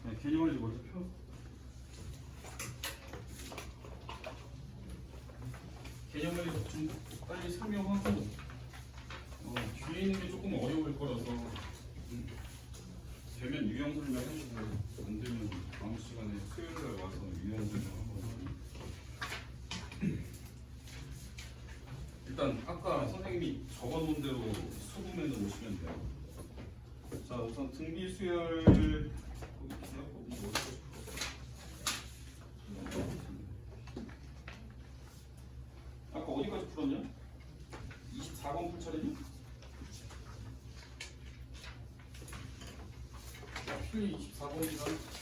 네, 개념을 먼저 펴. 개념을 좀 빨리 설명하고 뒤에 있는 게 조금 어려울 거라서 되면 유형 설명해주고 안 되면 다음 시간에 수요일날 와서 유형 설명하고. 일단 아까 선생님이 적어놓은 대로 수금에는 오시면 돼요. 자, 우선 등비 수열 아까 어디까지 풀었냐? 24번 풀 차례냐? 필 24번이랑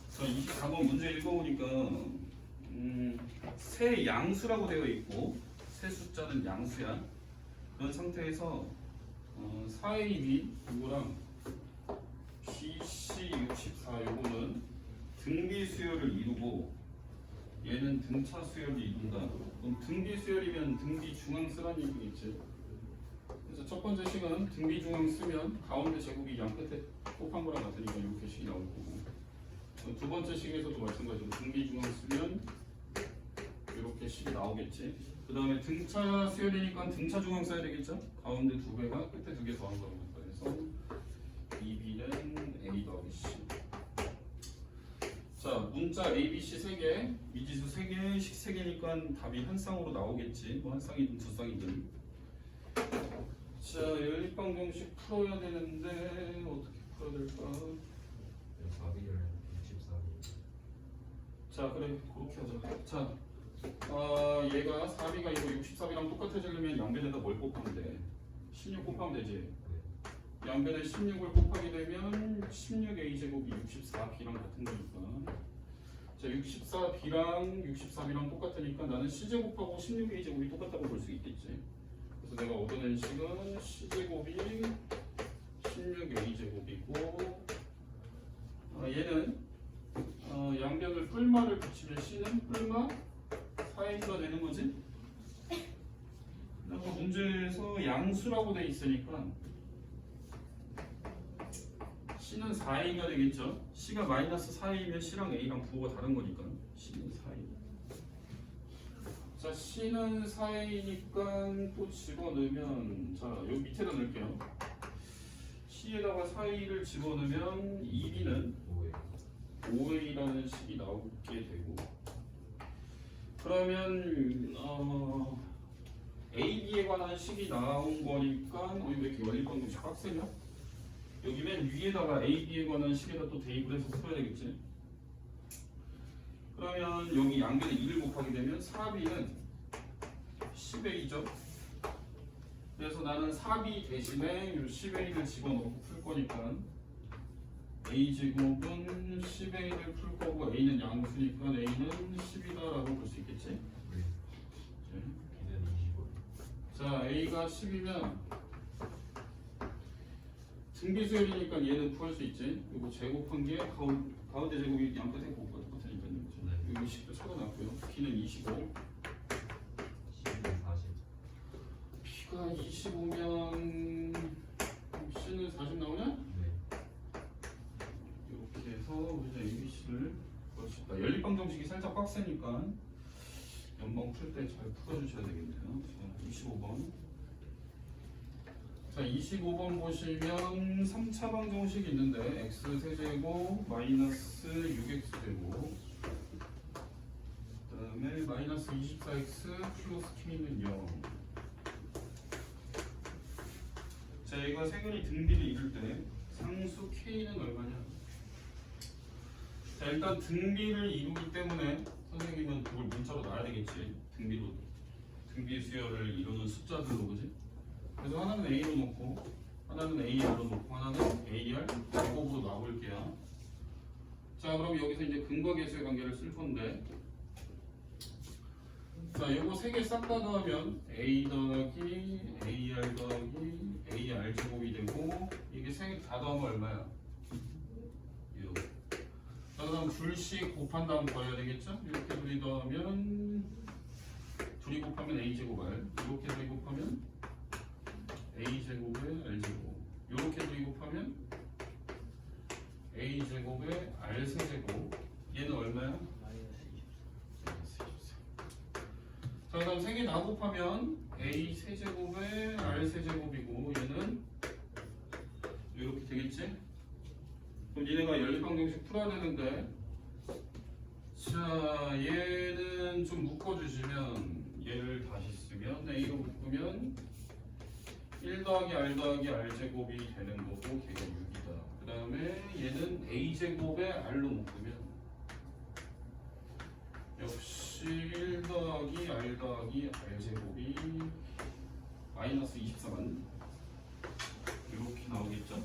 자, 24번 문제 읽어보니까 세 양수라고 되어 있고 세 숫자는 양수야. 그런 상태에서 4AB 이거랑 BC64 요거는 등비 수열을 이루고 얘는 등차 수열을 이룬다. 그럼 등비 수열이면 등비 중앙 쓰라는 얘기겠지. 그래서 첫 번째 식은 등비 중앙 쓰면 가운데 제곱이 양 끝에 곱한 거랑 같으니까 이렇게 식이 나올 거고, 두 번째 식에서도 마찬가지로 등비 중앙 쓰면 이렇게 식이 나오겠지. 그 다음에 등차 수열이니까 등차 중앙 써야 되겠죠. 가운데 두 개가 끝에 두 개 더한 거니까. 그래서 2B는 A 더하기 C. 자, 문자 ABC 3개, 미지수 3개, 식 3개니까 답이 한 쌍으로 나오겠지. 뭐 한 쌍이든 두 쌍이든. 자, 연립방정식 풀어야 되는데 어떻게 풀어야 될까? 4B를 64B. 자, 그래, 그렇게 하자. 자, 얘가 4B가 이거 64B랑 똑같아지려면 양변에다 뭘 곱하면 돼? 16 곱하면 되지. 양변에 16을 곱하게 되면 16A 제곱이 64B랑 같은 거니까. 자, 64B랑 64B랑 똑같으니까 나는 C제곱하고 16A 제곱이 똑같다고 볼 수 있겠지. 그래서 내가 얻어낸 식은 C제곱이 16A 제곱이고, 얘는 양변을 뿔마를 붙이면 C는 뿔마 4A가 되는 거지. 그리고 문제에서 양수라고 돼 있으니까 C는 4A가 되겠죠. C가 마이너스 4A면 C랑 A랑 부호가 다른 거니까 C는 4A. 자, C는 4A니까 또 집어넣으면, 자, 여기 밑에다 넣을게요. C에다가 4A를 집어넣으면 2B는 5A라는 식이 나오게 되고, 그러면 AB에 관한 식이 나온 거니까 왜 이렇게 연립방정식 빡세냐? 여기 맨 위에다가 AB에 관한 식에다 또 대입을 해서 풀어야 되겠지. 그러면 여기 양변에 2를 곱하게 되면 4B는 10A죠. 그래서 나는 4B 대신에 10A를 집어넣고 풀 거니까 A제곱은 10A를 풀 거고, A는 양수니까 A는 10이다라고 볼 수 있겠지. 자, A가 10이면 등비수열이니까 얘는 구할 수 있지. 그리고 제곱한 게 가운데 제곱이 양 끝에 곱하니까 이거 10도 쳐다놨고요. B는 25. B가 25면 C는 40 나오냐? 네. 이렇게 해서 우리가 ABC를 구할 수 있다. 연립방정식이 살짝 빡세니까 연방 풀 때 잘 풀어주셔야 되겠네요. 자, 25번. 자, 25번 보시면 3차 방정식이 있는데 x 세제곱 마이너스 6x제곱, 그 다음에 마이너스 24x 플러스 k는 0. 자, 얘가 세근이 등비를 이룰 때 상수 k는 얼마냐? 자, 일단 등비를 이루기 때문에 선생님은 그걸 문자로 놔야 되겠지. 등비 수열을 이루는 숫자들로, 그지? 그래서 하나는 A로 놓고, 하나는 AR로 놓고, 하나는 AR 제곱으로 놔볼게요. 자, 그럼 여기서 이제 근과 계수의 관계를 쓸 건데, 자, 요거 세 개 싹 다 더하면 a 더하기 ar 더하기 ar 제곱이 되고 이게 세 개 다 더하면 얼마야? 6. 자, 그다음 둘씩 곱한 다음 더해야 되겠죠? 이렇게 둘이 더하면 둘이 곱하면 a 제곱 r 이렇게 둘이 곱하면 a 제곱에 r 제곱 이렇게 둘이 곱하면 a 제곱에 r 세제곱 얘는 얼마야? 자, 그다음 3개 다 곱하면 a 세제곱에 r 세제곱이고 얘는 이렇게 되겠지? 그럼 얘네가 연립방정식 풀어야 되는데 자, 얘는 좀 묶어주시면 얘를 다시 쓰면 a로 묶으면 1 더하기 r 더하기 r 제곱이 되는 거고 걔가 6이다. 그 다음에 얘는 a 제곱에 r로 묶으면 역시 1 더하기 r 더하기 r 제곱이 마이너스 24만 이렇게 나오겠죠?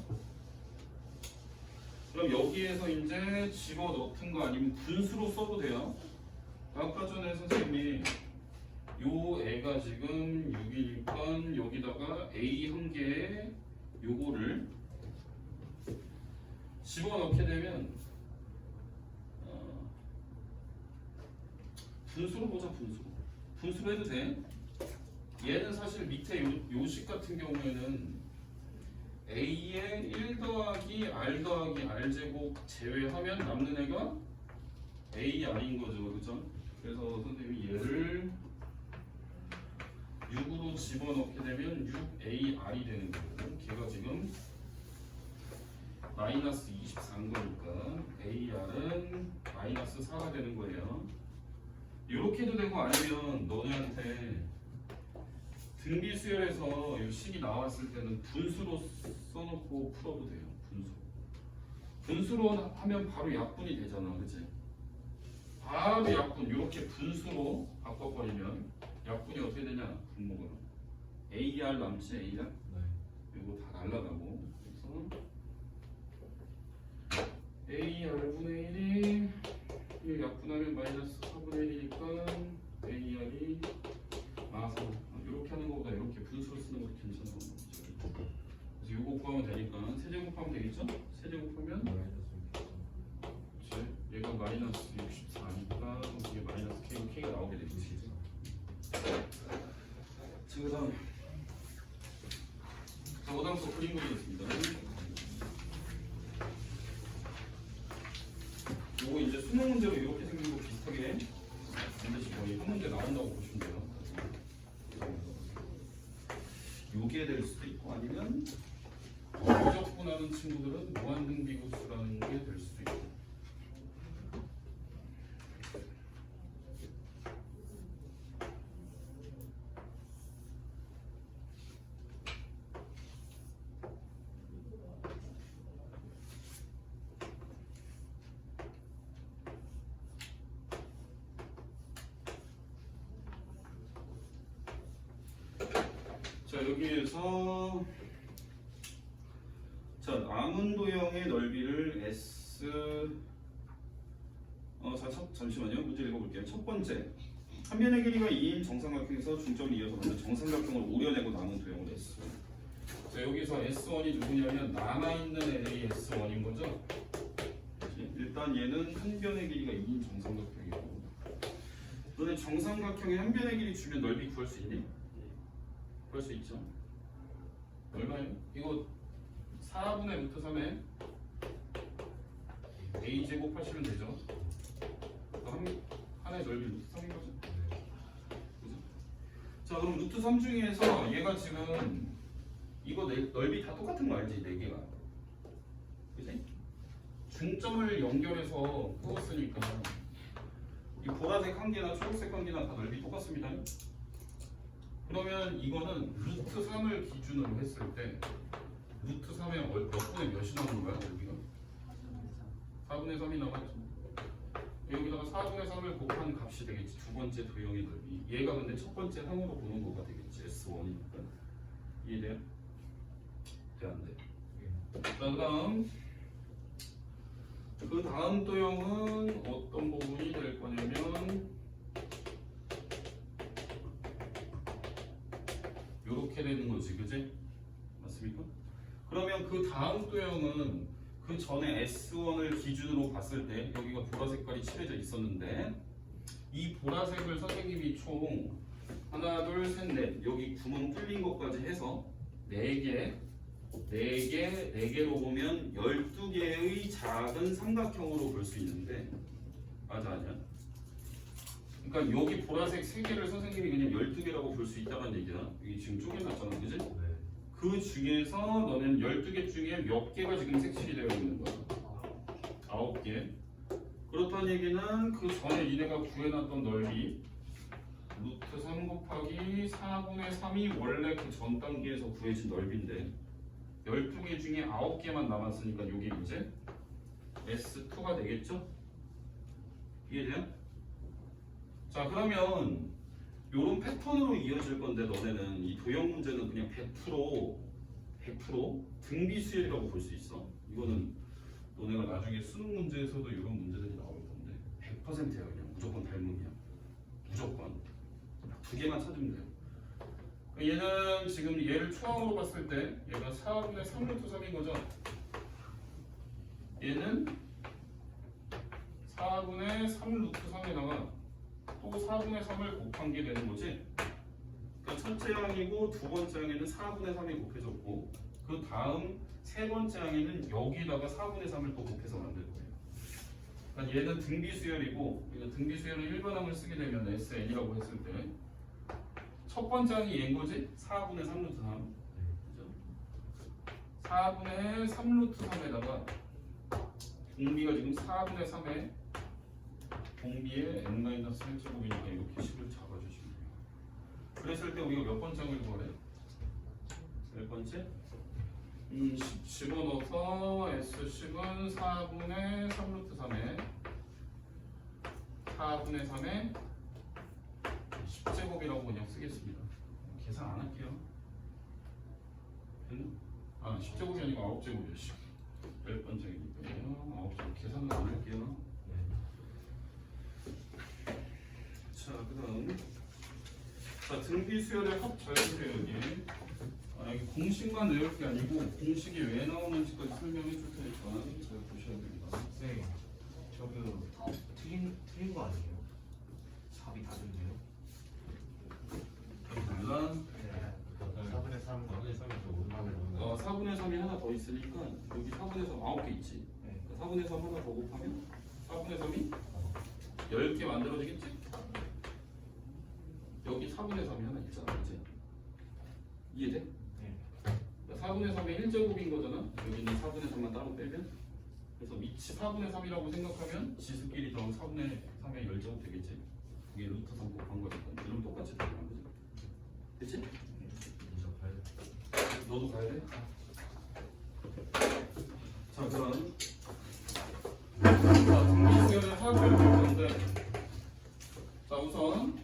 그럼 여기에서 이제 집어넣든 거 아니면 분수로 써도 돼요. 아까 전에 선생님이 요 애가 지금 6이니까 여기다가 a 한 개에 요거를 집어넣게 되면 분수로 보자. 분수로 해도 돼. 얘는 사실 밑에 요식 같은 경우에는 a의 1 더하기 r 더하기 r 제곱 제외하면 남는 애가 ar인 거죠, 그죠? 그래서 선생님이 얘를 6으로 집어넣게 되면 6ar이 되는 거고 걔가 지금 마이너스 24인 거니까 ar은 마이너스 4가 되는 거예요. 이렇게 해도 되고 아니면 너네한테 등비수열에서 이 식이 나왔을 때는 분수로 써놓고 풀어도 돼요. 분수로 하면 바로 약분이 되잖아, 그치? 바로 약분. 이렇게 분수로 바꿔버리면 약분이 어떻게 되냐? 분모가 AR 남지, AR? 네. 이거 다 날라가고 그래서 AR분의 1이 이 약분하면 마이너스 4분의 1이니까 AR이 마서 이렇게 하는 것보다 이렇게 분수로 쓰는 것도 괜찮아. 그래서 이거 구하면 되니까 세제곱하면 되겠죠? 세제곱하면 그치? 얘가 마이너스 64니까 이게 마이너스 K가 나오게 되겠지. 자, 그 다음 5단서 그림 그리겠습니다. 요거 이제 수능 문제로 이렇게 생긴 거 비슷하게 반드시 거의 한 문제 나온다고 보시면 돼요. 요게 될 수도 있고 아니면 부적분하는 친구들은 무한등비급수라는 게 될 수도 있고. 자, 여기에서 자, 남은 도형의 넓이를 S 잠시만요. 문제 읽어볼게요. 첫 번째, 한 변의 길이가 2인 정삼각형에서 중점을 이어서 만든 정삼각형을 오려내고 남은 도형을 S. 자, 여기서 S1이 누구냐면 남아있는 애들이 S1인 거죠. 일단 얘는 한 변의 길이가 2인 정삼각형이고 너네 정삼각형의 한 변의 길이 주면 넓이 구할 수 있니? 구할 수 있죠. 얼마예요? 이거 4분의 루트 3에 a 제곱 하시면 되죠. 하나의 넓이 루트 3인 거죠. 그죠? 자, 그럼 루트 3 중에서 얘가 지금 이거 넓이 다 똑같은 거 알지? 4개가. 그지? 중점을 연결해서 끄었으니까 이 보라색 한 개나 초록색 한 개나 다 넓이 똑같습니다. 그러면 이거는 루트 3을 기준으로 했을 때 루트 3에 몇 분의 몇이 나오는 거야? 여기가 4분의 3이 나왔죠. 여기다가 4분의 3을 곱한 값이 되겠지. 두 번째 도형의 넓이. 얘가 근데 첫 번째 항으로 보는 거가 되겠지. S1이니까. 이해돼요? 돼, 안 돼? 자, 그 다음 도형은 어떤 부분이 될 거냐면 이렇게 되는 거지, 그지? 맞습니까? 그러면 그 다음 도형은 그 전에 S1을 기준으로 봤을 때 여기가 보라 색깔이 칠해져 있었는데 이 보라색을 선생님이 총 하나, 둘, 셋, 넷 여기 구멍 뚫린 것까지 해서 4개로 보면 12개의 작은 삼각형으로 볼 수 있는데 맞아 아니야? 그러니까 여기 보라색 3개를 선생님이 그냥 12개라고 볼 수 있다는 얘기야. 이게 지금 쪼개놨잖아, 그지? 네. 그 중에서 너는 12개 중에 몇 개가 지금 색칠이 되어 있는 거야? 9개. 그렇다는 얘기는 그 전에 니네가 구해놨던 넓이 루트 3 곱하기 4분의 3이 원래 그 전 단계에서 구해진 넓이인데 12개 중에 9개만 남았으니까 이게 이제 S2가 되겠죠? 이해돼요? 자 그러면 요런 패턴으로 이어질 건데 너네는 이 도형 문제는 그냥 100% 등비 수열이라고 볼 수 있어. 이거는 너네가 나중에 수능 문제에서도 이런 문제들이 나올 건데 100%야 그냥 무조건 닮음이야. 무조건 2개만 찾으면 돼요. 얘는 지금 얘를 초항으로 봤을 때 얘가 4분의 3루트 3인 거죠. 얘는 4분의 3루트 3에다가 또 4분의 3을 곱한 게 되는 거지. 그러니까 첫째 항이고 두 번째 항에는 4분의 3이 곱해졌고 그 다음 세 번째 항에는 여기다가 4분의 3을 또 곱해서 만들 거예요. 그러니까 얘는 등비수열이고 이거 등비수열은 일반항을 쓰게 되면 SN이라고 했을 때 첫 번째 항이 얘인 거지? 4분의 3루트 3 그죠? 4분의 3루트 3에다가 공비가 지금 4분의 3에 공비의 n-1제곱이니까 이렇게 식을 잡아주시면 돼요. 그랬을 때 우리가 몇 번째 항을 구하래? 몇 번째? 10 집어넣어서 S10은 4분의 3루트 3에 4분의 3에 10제곱이라고 그냥 쓰겠습니다. 계산 안 할게요. 아 10제곱이 아니고 9제곱이요. 10번째니까요. 9제곱 계산은 안 할게요. 자 그다음 자 등비 수열의 합 자연수열이 여기 공식만 외울 게 아니고 공식이 왜 나오는지까지 설명해 줄 테니까 잘 보셔야 됩니다. 네. 저그 틀린 거 아니에요? 답이 다른데요? 일단 4분의 3, 4분의 3이 더 오른쪽으로 4분의 3이 하나 더 있으니까 여기 4분의 3 9개 있지. 4분의 3 하나 더 곱하면 4분의 3이 10개 만들어지겠지? 여기 4분의 3이 하나 있잖아, 그치? 이해돼? 네. 4분의 3의 1제곱인 거잖아? 여기는 4분의 3만 따로 빼면 그래서 위치 4분의 3이라고 생각하면 지수끼리 더하면 4분의 3의 10제곱 되겠지? 그게 루트 3 곱한 거니까 이름 똑같이 들어가는 거지 그치? 이제 가야 돼. 너도 가야 돼? 자 그럼 등비수열의 합을 볼 건데 자 우선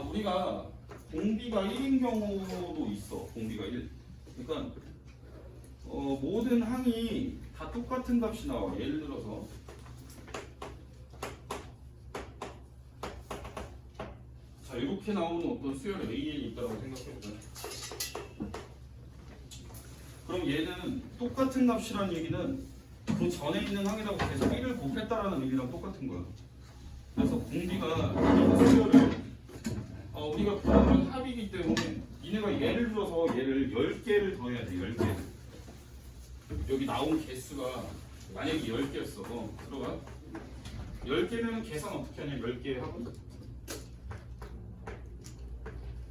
우리가 공비가 1인 경우도 있어. 공비가 1. 그러니까 모든 항이 다 똑같은 값이 나와. 예를 들어서 자 이렇게 나오는 어떤 수열 AN이 있다고 생각해보자. 그럼 얘는 똑같은 값이라는 얘기는 그 전에 있는 항에다가 계속 1을 곱했다라는 의미랑 똑같은 거야. 그래서 공비가 이 수열을 우리가 구하는 합이기 때문에 니네가 예를 들어서 얘를 10개를 더해야 돼. 10개. 여기 나온 개수가 만약에 10개였어. 들어가. 10개면 계산 어떻게 하냐? 10개 하고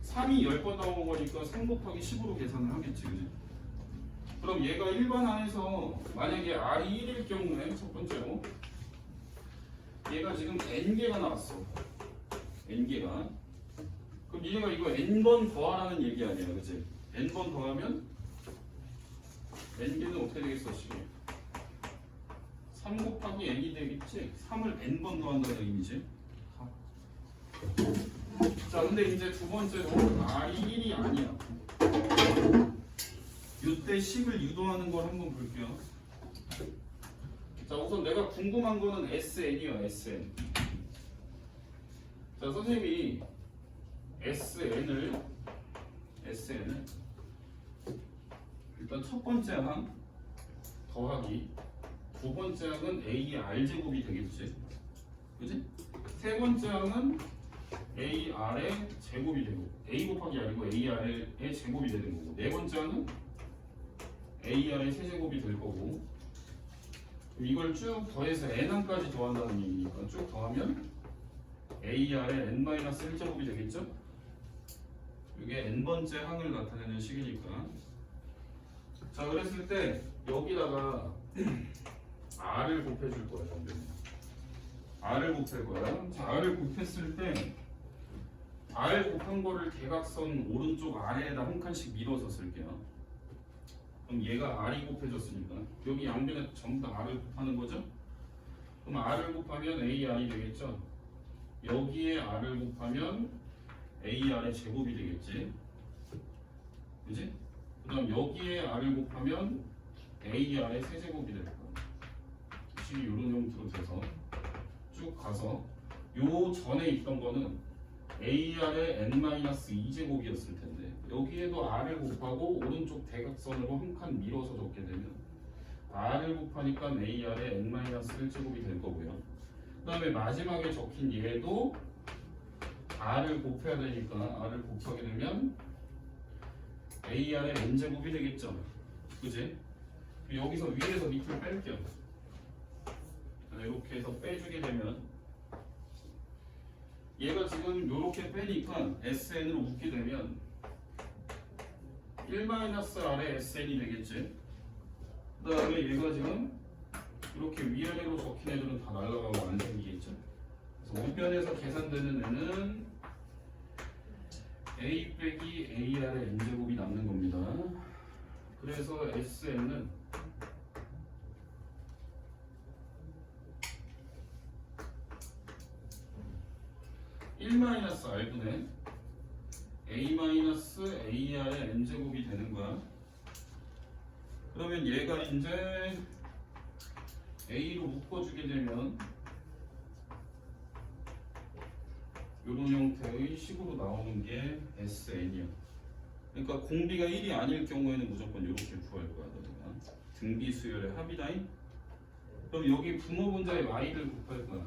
3이 10번 나온 거니까 3 곱하기 10으로 계산을 하겠지. 그지? 그럼 얘가 일반 안에서 만약에 R이 1일 경우에 첫 번째로 얘가 지금 N개가 나왔어. N개가. 그럼 니네가 이거 N번 더하라는 얘기 아니야. 그치? N번 더하면 N개는 어떻게 되겠어? 지금 3 곱하기 N이 되겠지? 3을 N번 더한다는 의미지? 자 근데 이제 두 번째로 R이 1이 아니야. 이때 식을 유도하는 걸 한번 볼게요. 자 우선 내가 궁금한 거는 SN이요. SN. 자 선생님이 SN을 S는 일단 첫 번째 항 더하기 두 번째 항은 AR 제곱이 되겠지, 그지? 세 번째 항은 AR의 제곱이 되고 A 곱하기 R이고 AR의 제곱이 되는 거고, 네 번째 항은 AR의 세제곱이 될 거고, 이걸 쭉 더해서 n항까지 더한다는 얘기니까 쭉 더하면 AR의 n-1제곱이 되겠죠? 이게 n번째 항을 나타내는 식이니까. 자, 그랬을 때 여기다가 r을 곱해줄 거야. r을 곱할 거야. 자, r을 곱했을 때 r 곱한 거를 대각선 오른쪽 아래에다 한 칸씩 밀어서 쓸게요. 그럼 얘가 r이 곱해졌으니까 여기 양변에 전부 다 r을 곱하는 거죠? 그럼 r을 곱하면 ar이 되겠죠? 여기에 r을 곱하면 ar의 제곱이 되겠지, 그지? 그 다음 여기에 r을 곱하면 ar의 세제곱이 될 거야. 식이 이런 형태로 돼서 쭉 가서 요 전에 있던 거는 ar의 n-2제곱이었을 텐데 여기에도 r을 곱하고 오른쪽 대각선으로 한 칸 밀어서 적게 되면 r을 곱하니까 ar의 n-1제곱이 될 거고요. 그 다음에 마지막에 적힌 얘도 r을 곱해야 되니까 r을 곱하게 되면 ar의 n제곱이 되겠죠, 그지? 여기서 위에서 밑을 뺄게요. 이렇게 해서 빼주게 되면 얘가 지금 이렇게 빼니까 SN으로 묶게 되면 1-R의 SN이 되겠지. 그 다음에 얘가 지금 이렇게 위아래로 적힌 애들은 다 날아가고 안 생기겠죠. 그래서 우변에서 계산되는 애는 A 빼기 AR의 n제곱이 남는 겁니다. 그래서 SN은 (1-R분의 A-AR의 n제곱이 되는 거야. 그러면 얘가 이제 A로 묶어주게 되면 이런 형태의 식으로 나오는 게 SN이야. 그러니까 공비가 1이 아닐 경우에는 무조건 이렇게 구할 거야. 너가 등비 수열의 합이다잉. 그럼 여기 분모 분자의 y를 곱할 거야.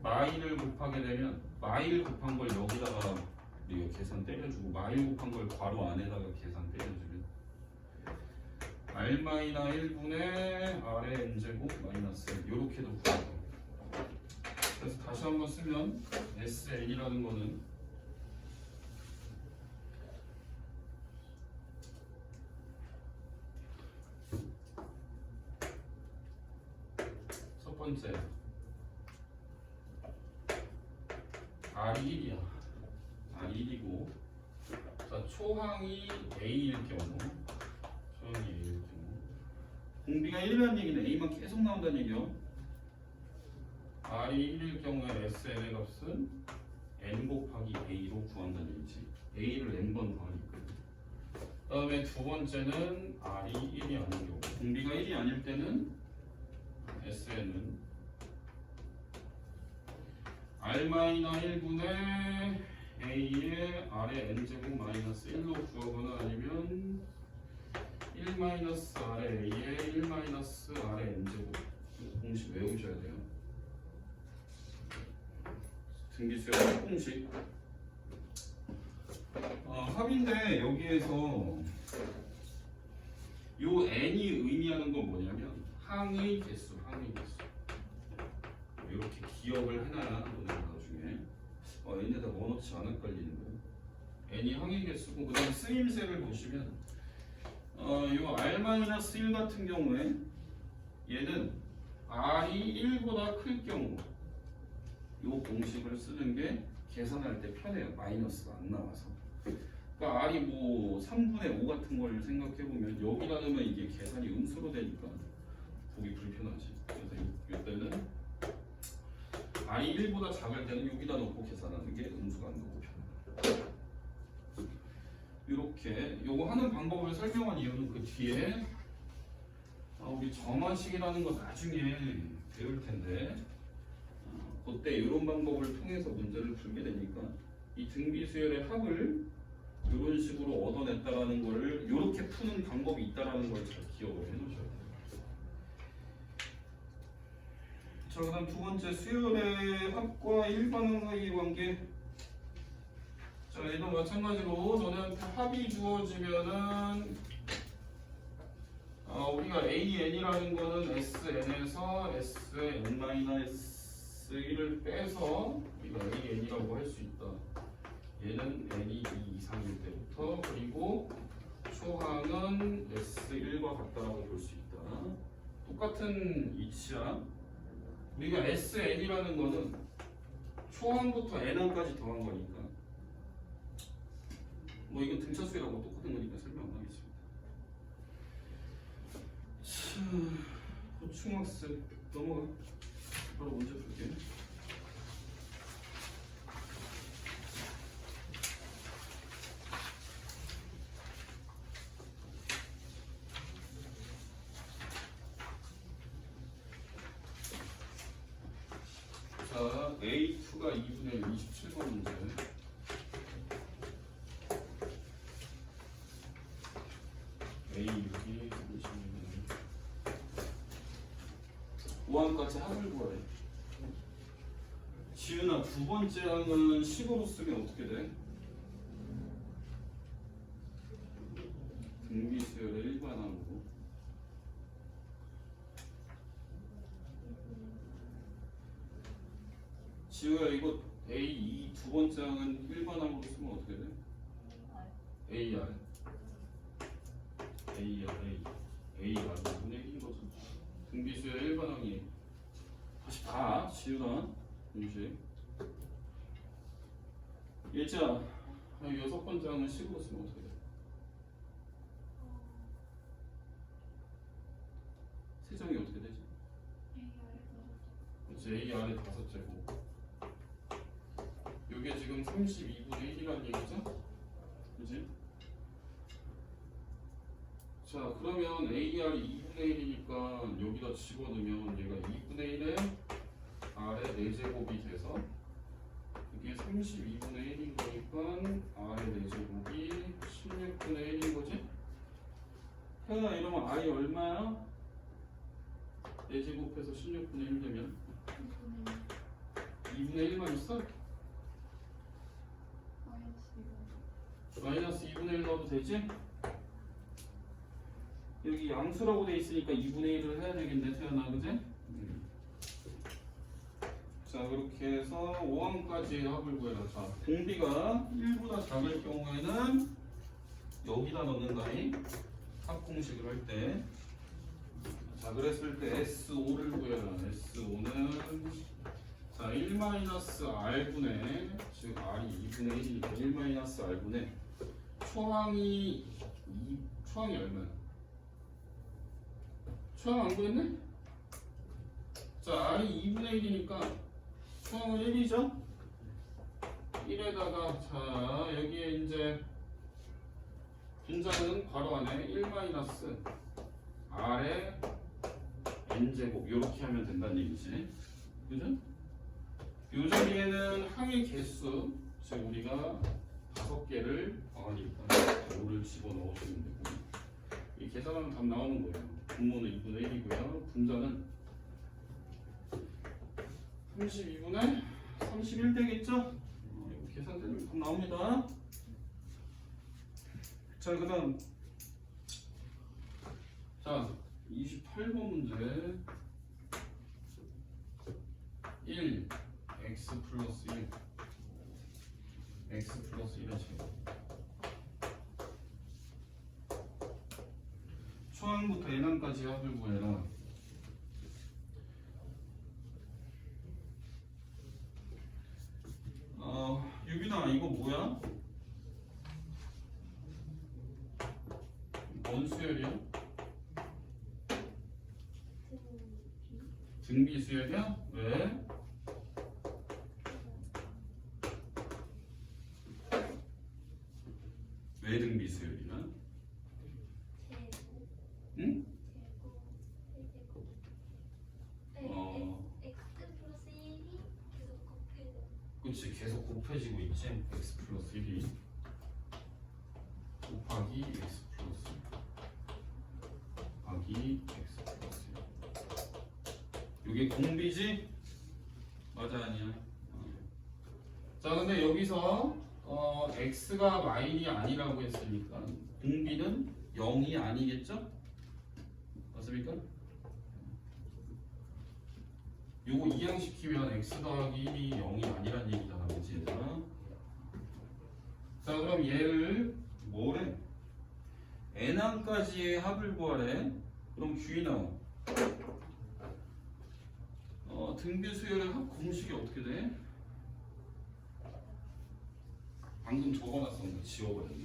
마일을 곱하게 되면 마일 곱한 걸 여기다가 우리가 계산 때려주고 마일 곱한 걸 괄호 안에다가 계산 때려주면 R-1분의 R의 n제곱 마이너스 N 이렇게도 구해요. 그래서 다시 한번 쓰면 SN이라는 거는 첫 번째 R이 1이야. R이 1이고, 자, 초항이 A일 경우, 공비가 1이라는 얘기는 A만 계속 나온다는 얘기요. R이 1일 경우에 SN의 값은 N 곱하기 A로 구한다는 얘기지. A를 N번 더하니까. 그 다음에 두 번째는 R이 1이 아닌 경우, 공비가 1이 아닐 때는 SN은 R-1분의 A의 R의 n제곱 마이너스 1로 구하거나 아니면 1-R의 A의 1-R의 n제곱 공식 외우셔야 돼요. 등기수열 공식. 합인데 여기에서 요 n이 의미하는 건 뭐냐면 항의 개수, 항의 개수. 이렇게 기억을 해놔야 오늘 나중에 n에다 뭐 넣지 안 헷갈리는 거예요. n이 항의 개수고, 그 다음에 쓰임새를 보시면 요 R-1 같은 경우에 얘는 R이 1보다 클 경우 요 공식을 쓰는 게 계산할 때 편해요. 마이너스가 안 나와서. 그러니까 R이 뭐 3분의 5 같은 걸 생각해보면 여기다 넣으면 이게 계산이 음수로 되니까 보기 불편하지. 그래서 이때는 R이 1보다 작을 때는 여기다 넣고 계산하는 게 음수가 안 나오고 편해요. 이렇게 요거 하는 방법을 설명한 이유는 그 뒤에 우리 정화식이라는 거 나중에 배울 텐데 그때 이런 방법을 통해서 문제를 풀게 되니까 이 등비수열의 합을 이런 식으로 얻어냈다라는 거를 이렇게 푸는 방법이 있다라는 걸 잘 기억을 해놓으셔야 돼요. 자, 그다음 두 번째 수열의 합과 일반항 사이의 관계. 자, 얘도 마찬가지로 너네한테 합이 주어지면은 우리가 AN이라는 거는 SN에서 SN-1을 빼서 우리가 AN이라고 할 수 있다. 얘는 N이 2 이상일 때부터 그리고 초항은 S1과 같다라고 볼 수 있다. 똑같은 이치야. 우리가 SN이라는 거는 초항부터 N항까지 더한 거니까 뭐 이건 등차수열하고 똑같은 거니까 설명 안 하겠습니다. 고충학습 넘어가. 바로 문제 풀게. 자, A2가 2분의 1, 27번 문제. A6이 36분. 5항까지 합을 구하래. 지은아, 두 번째 항은 식으로 쓰면 어떻게 돼? 등비수열의 일반항으로. 지우야, 이거 A2 두 번째 항은 일반항으로 쓰면 어떻게 돼? AR. AR 2분의 1인 거죠. 등비수열의 일반항이. 다시 봐, 지우나. 동시에. 예지야, 여섯 번째 항은 식으로 쓰면 어떻게 돼? 세정이 어떻게 되지? 그렇지, AR의 5제곱. 이게 지금 32분의 1이라는 얘기죠? 그지? 자, 그러면 AR이 2분의 1이니까 여기다 집어넣으면 얘가 2분의 1에 R의 4제곱이 돼서 이게 32분의 1인 거니까 R의 4제곱이 16분의 1인 거지? 태연아, 이러면 R이 얼마야? 4제곱해서 16분의 1 되면 2분의 1만 있어? 마이너스 2분의 1 넣어도 되지? 여기 양수라고 돼 있으니까 2분의 1을 해야 되겠네, 태연아, 그지? 자, 그렇게 해서 5항까지 합을 구해라. 자, 공비가 1보다 작을 경우에는 여기다 넣는다니 합 공식을 할 때. 자, 그랬을 때 S5를 구해라. S5는 자, 1-R분의, 즉 R이 2분의 1이니까 1-R분의 초항이 얼마야? 초항 안 구했네? 자, R이 2분의 1이니까 초항은 1이죠? 1에다가 자, 여기에 이제 분자는 괄호 안에 1-R의 n제곱 이렇게 하면 된다는 얘기지. 그죠? 요 자리에는 항의 개수, 즉 우리가 5개를 더하니까 5를 집어넣으시면 되고, 이 계산하면 답 나오는 거예요. 분모는 2분의 1이고요. 분자는 32분의 31 되겠죠? 이거 계산되면 답 나옵니다. 자, 그 다음 자, 28번 문제 1 x 플러스 1 x 플러스 1의 제곱. 초항부터 n항까지 합을 구해라. 유빈아, 이거 뭐야? 뭔 수열이야? 등비 수열이야? 왜? 왜 등비 수열이야? 응? x 플러스 1이 계속 곱해져. 그치, 계속 곱해지고 있지. x 플러스 1이. 곱하기 x 플러스 곱하기 x 플러스 이게 공비지? 맞아 아니야? 자 근데 여기서 x가 마일이 아니라고 했으니까 공비는 0이 아니겠죠? 맞습니까? 요거 이항시키면 x 더하기 1이 0이 아니란 얘기잖아 그치 얘들아? 자 그럼 얘를 뭐래? n항까지의 합을 구하래. 그럼 Q나 등비 수열의 합 공식이 어떻게 돼? 방금 적어놨었는데 지워버렸네.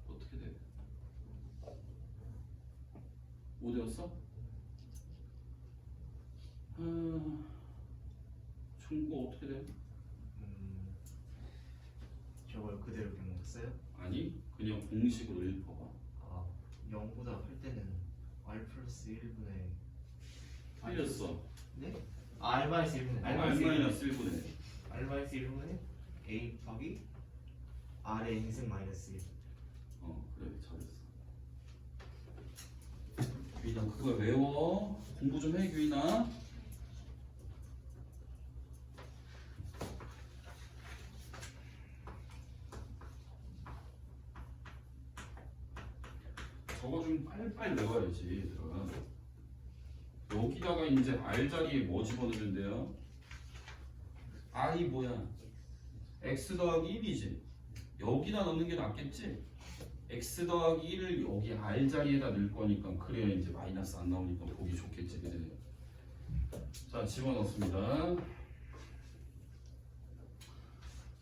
어떻게 돼? 5대였어? 중고 어떻게 돼? 저걸 그대로 그냥 써요? 아니 그냥 공식으로 읽어봐. 아 0보다 클 때는 R 플러스 1분의 틀렸어. 네? 아 R 마이너스 1분의 R-1분의 R 마이너스 1분의 A 곱하기 R의 n승 마이너스 1 그래 잘했어. 규인아 그거 외워. 공부 좀 해 규인아. 저거 좀 빨리빨리 외워야지 얘들아. 여기다가 이제 R 자리에 뭐 집어넣으면 돼요? R이 뭐야? X 더하기 1이지. 여기다 넣는 게 낫겠지? X 더하기 1을 여기 R 자리에다 넣을 거니까 그래야 이제 마이너스 안 나오니까 보기 좋겠지 그래. 자 집어넣습니다.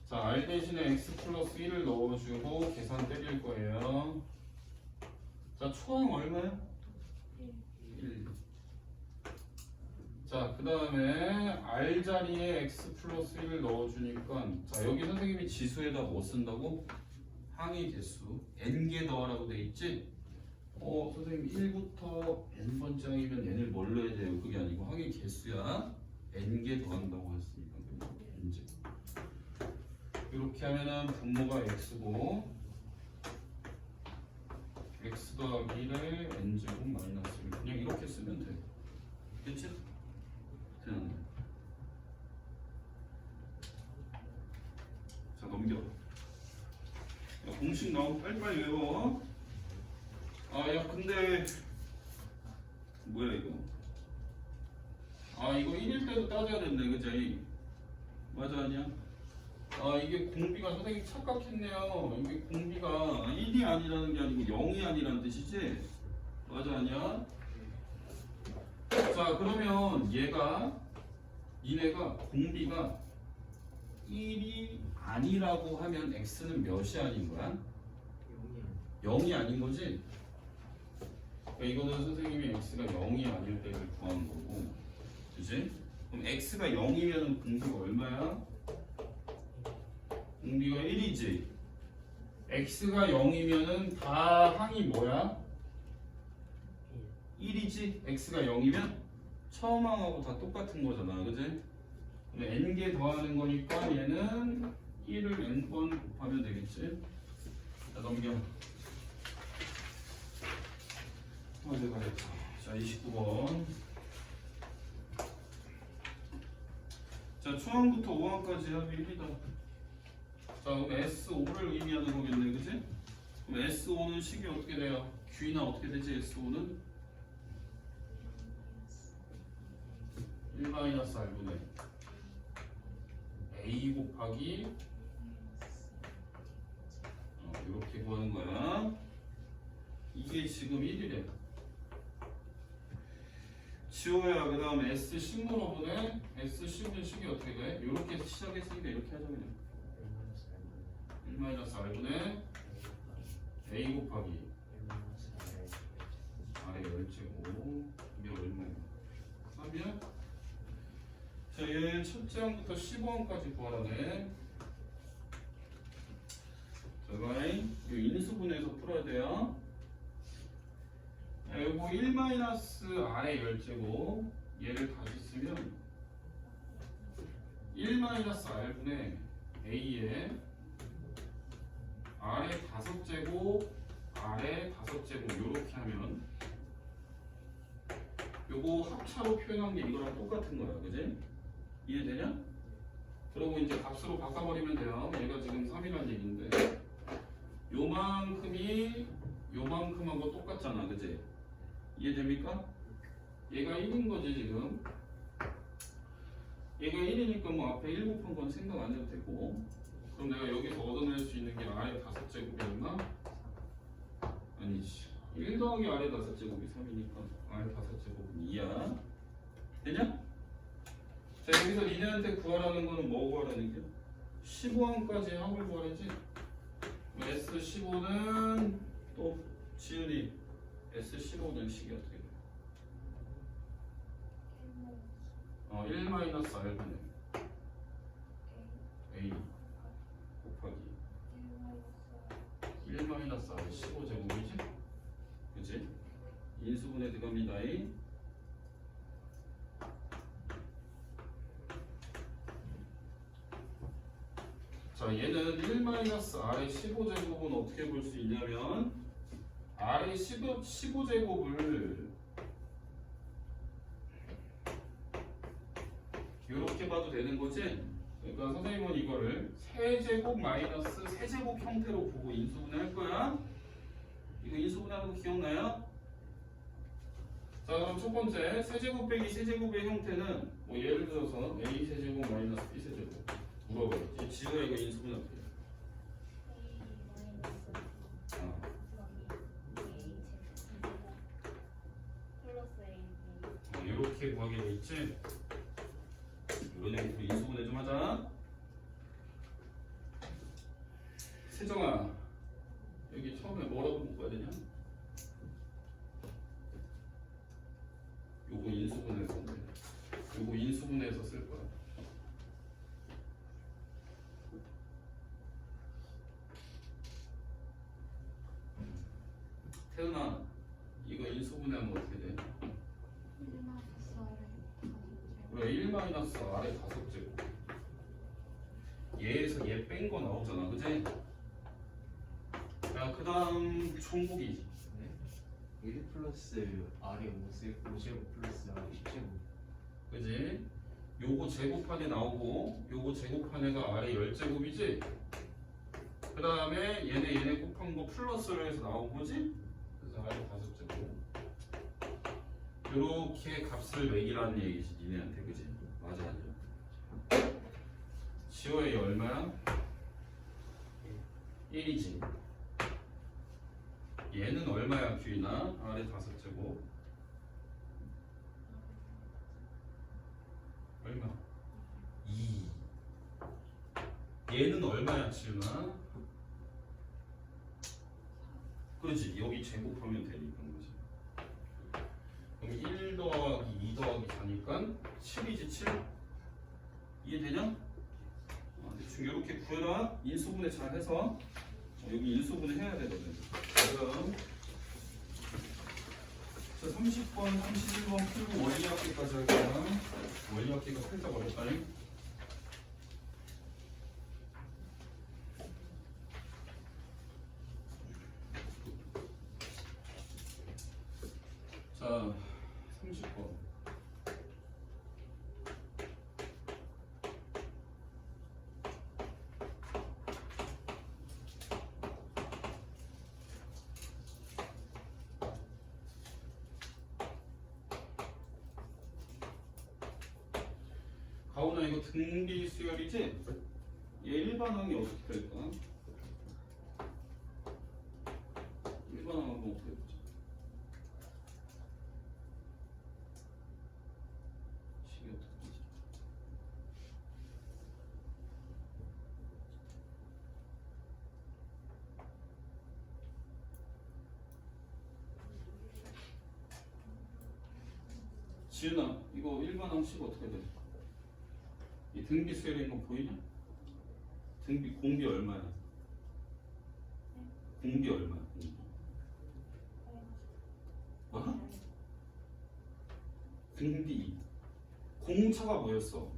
자 R 대신에 X 플러스 1을 넣어주고 계산 때릴 거예요. 자 초항 얼마야? 1. 자 그 다음에 R 자리에 X 플러스 1을 넣어주니까 자 여기 선생님이 지수에다 뭐 쓴다고? 항의 개수 n개 더하라고 돼 있지? 선생님 1부터 n번째 항이면 n을 뭘 넣어야 돼요? 그게 아니고 항의 개수야. n개 더한다고 했으니까 n제. 이렇게 하면은 분모가 x고 x 더하기 1에 n제곱 마이너스 1 그냥 이렇게 쓰면 돼. 그치? 되는데. 자 넘겨. 야, 공식 나오면 빨리빨리 외워. 야 근데 뭐야 이거? 이거 1일 때도 따져야 된다 그치? 맞아 아니야? 이게 공비가 선생님이 착각했네요. 이게 공비가 1이 아니라는 게 아니고 0이 아니라는 뜻이지? 맞아 아니야? 자 그러면 얘네가 공비가 1이 아니라고 하면 x는 몇이 아닌 거야? 0이 아닌 거지? 그러니까 이거는 선생님이 x가 0이 아닐 때를 구하는 거고 그치? 그럼 x가 0이면 공비가 얼마야? 공비가 1이지. x가 0이면은 다 항이 뭐야? 1이지. x가 0이면 처음 항하고 다 똑같은 거잖아. 그지? n개 더하는 거니까 얘는 1을 n번 곱하면 되겠지. 자 넘겨. 어디 가겠다. 자 29번. 자 초항부터 5항까지 합이 1이다. 자 그럼 S5를 의미하는 거겠네 그치? 그럼 S5는 식이 어떻게 돼요? Q나 어떻게 되지 S5는? 1-R분의 A 곱하기 이렇게 구하는 거야. 이게 지금 1이래. 지워야 그 다음에 S10분의 S10은 식이 어떻게 돼? 이렇게 시작했으니까 이렇게 하자 그냥 1-R분의 A 곱하기 R의 열제곱 이게 얼마야? 3이야? 자, 얘 첫째 항부터 15항까지 구하라네. 자, 이 인수분해에서 풀어야 돼요. 요거 1-R의 열제곱 얘를 다시 쓰면 1-R분의 A에 아래 5제곱 아래 5제곱 요렇게 하면 요거 합차로 표현한 게 이거랑 똑같은 거야, 그지? 이해되냐? 그러고 이제 값으로 바꿔버리면 돼요. 얘가 지금 3이라는 얘기인데 요만큼이 요만큼하고 똑같잖아, 그지? 이해됩니까? 얘가 1인 거지 지금. 얘가 1이니까 뭐 앞에 1 곱한 건 생각 안 해도 되고. 그럼 내가 여기서 얻어낼 수 있는 게 아래 5제곱이었나? 아니지. 1 더하기 아래 5제곱이 3이니까 아래 5제곱은 2야. 되냐? 자, 여기서 니네한테 구하라는 거는 뭐 구하라는 게? 15항까지 합을 구하라지. S15는 또 지은이 S15는 식이 어떻게 돼? 1 마이너스 R분의 A 곱하기 1 마이너스 R 15제곱이지? 그치? 인수분해 들어갑니다. 자, 얘는 1 마이너스 R의 15제곱은 어떻게 볼 수 있냐면 R의 15제곱을 이렇게 봐도 되는 거지? 그러니까 선생님은 이거를 세제곱 마이너스 세제곱 형태로 보고 인수분해 할 거야. 이거 인수분해하는 거 기억나요? 자, 그럼 첫 번째 세제곱 빼기 세제곱의 형태는 뭐 예를 들어서 A 세제곱 마이너스 B 세제곱 물어봐야지. 지우야 이거 인수분해 어떻게 해? 이렇게 구하게 돼 있지? 이런 식으로 인수분해 좀 하자. 세정아, 여기 처음에 뭐라고 묶어야 되냐? 요거 인수분해서 요거 인수분해서 쓸 거야. 태은아, 이거 인수분해하면 어떻게 돼? 그래, 1 마이너스 R의 5제곱. 얘에서 얘 뺀 거 나오잖아, 그지? 자, 그 다음 총국이 1 플러스 R이 5제곱 플러스 R이 10제곱. 그지? 요거 제곱판에 나오고 요거 요제곱판에가 아래 10제곱이지? 그 다음에 얘네 곱한 거 플러스로 해서 나온 거지? 그래서 아래 5제곱. 요렇게 값을 매기라는 얘기지 니네한테, 그지? 맞아, 아니야? 지호야 얘 얼마야? 1이지. 얘는 얼마야 규인아? 아래 5제곱 얼마? 2. 얘는 얼마야 지훈아? 그렇지, 여기 제곱하면 되니까 거지. 그럼 1 더하기 2 더하기 4니까 7이지 7. 이해되냐? 대충 이렇게 구해라. 인수분해 잘 해서 여기 인수분해 해야 되거든. 그럼 자, 30번, 31번 풀고 원리합계까지 할 거야. 원리합계가 살짝 어렵다니. 자, 30번. 가오나 이거 등비 수열이지? 얘 일반항이 어떻게 될까? 일반항은 어떻게 되지? 식이 어떻게 되지? 지은아, 이거 일반항 식 어떻게 돼? 이 등비 수열인 거 보이냐? 등비 공비 얼마야? 공비 얼마야? 공비. 뭐? 등비 공차가 뭐였어?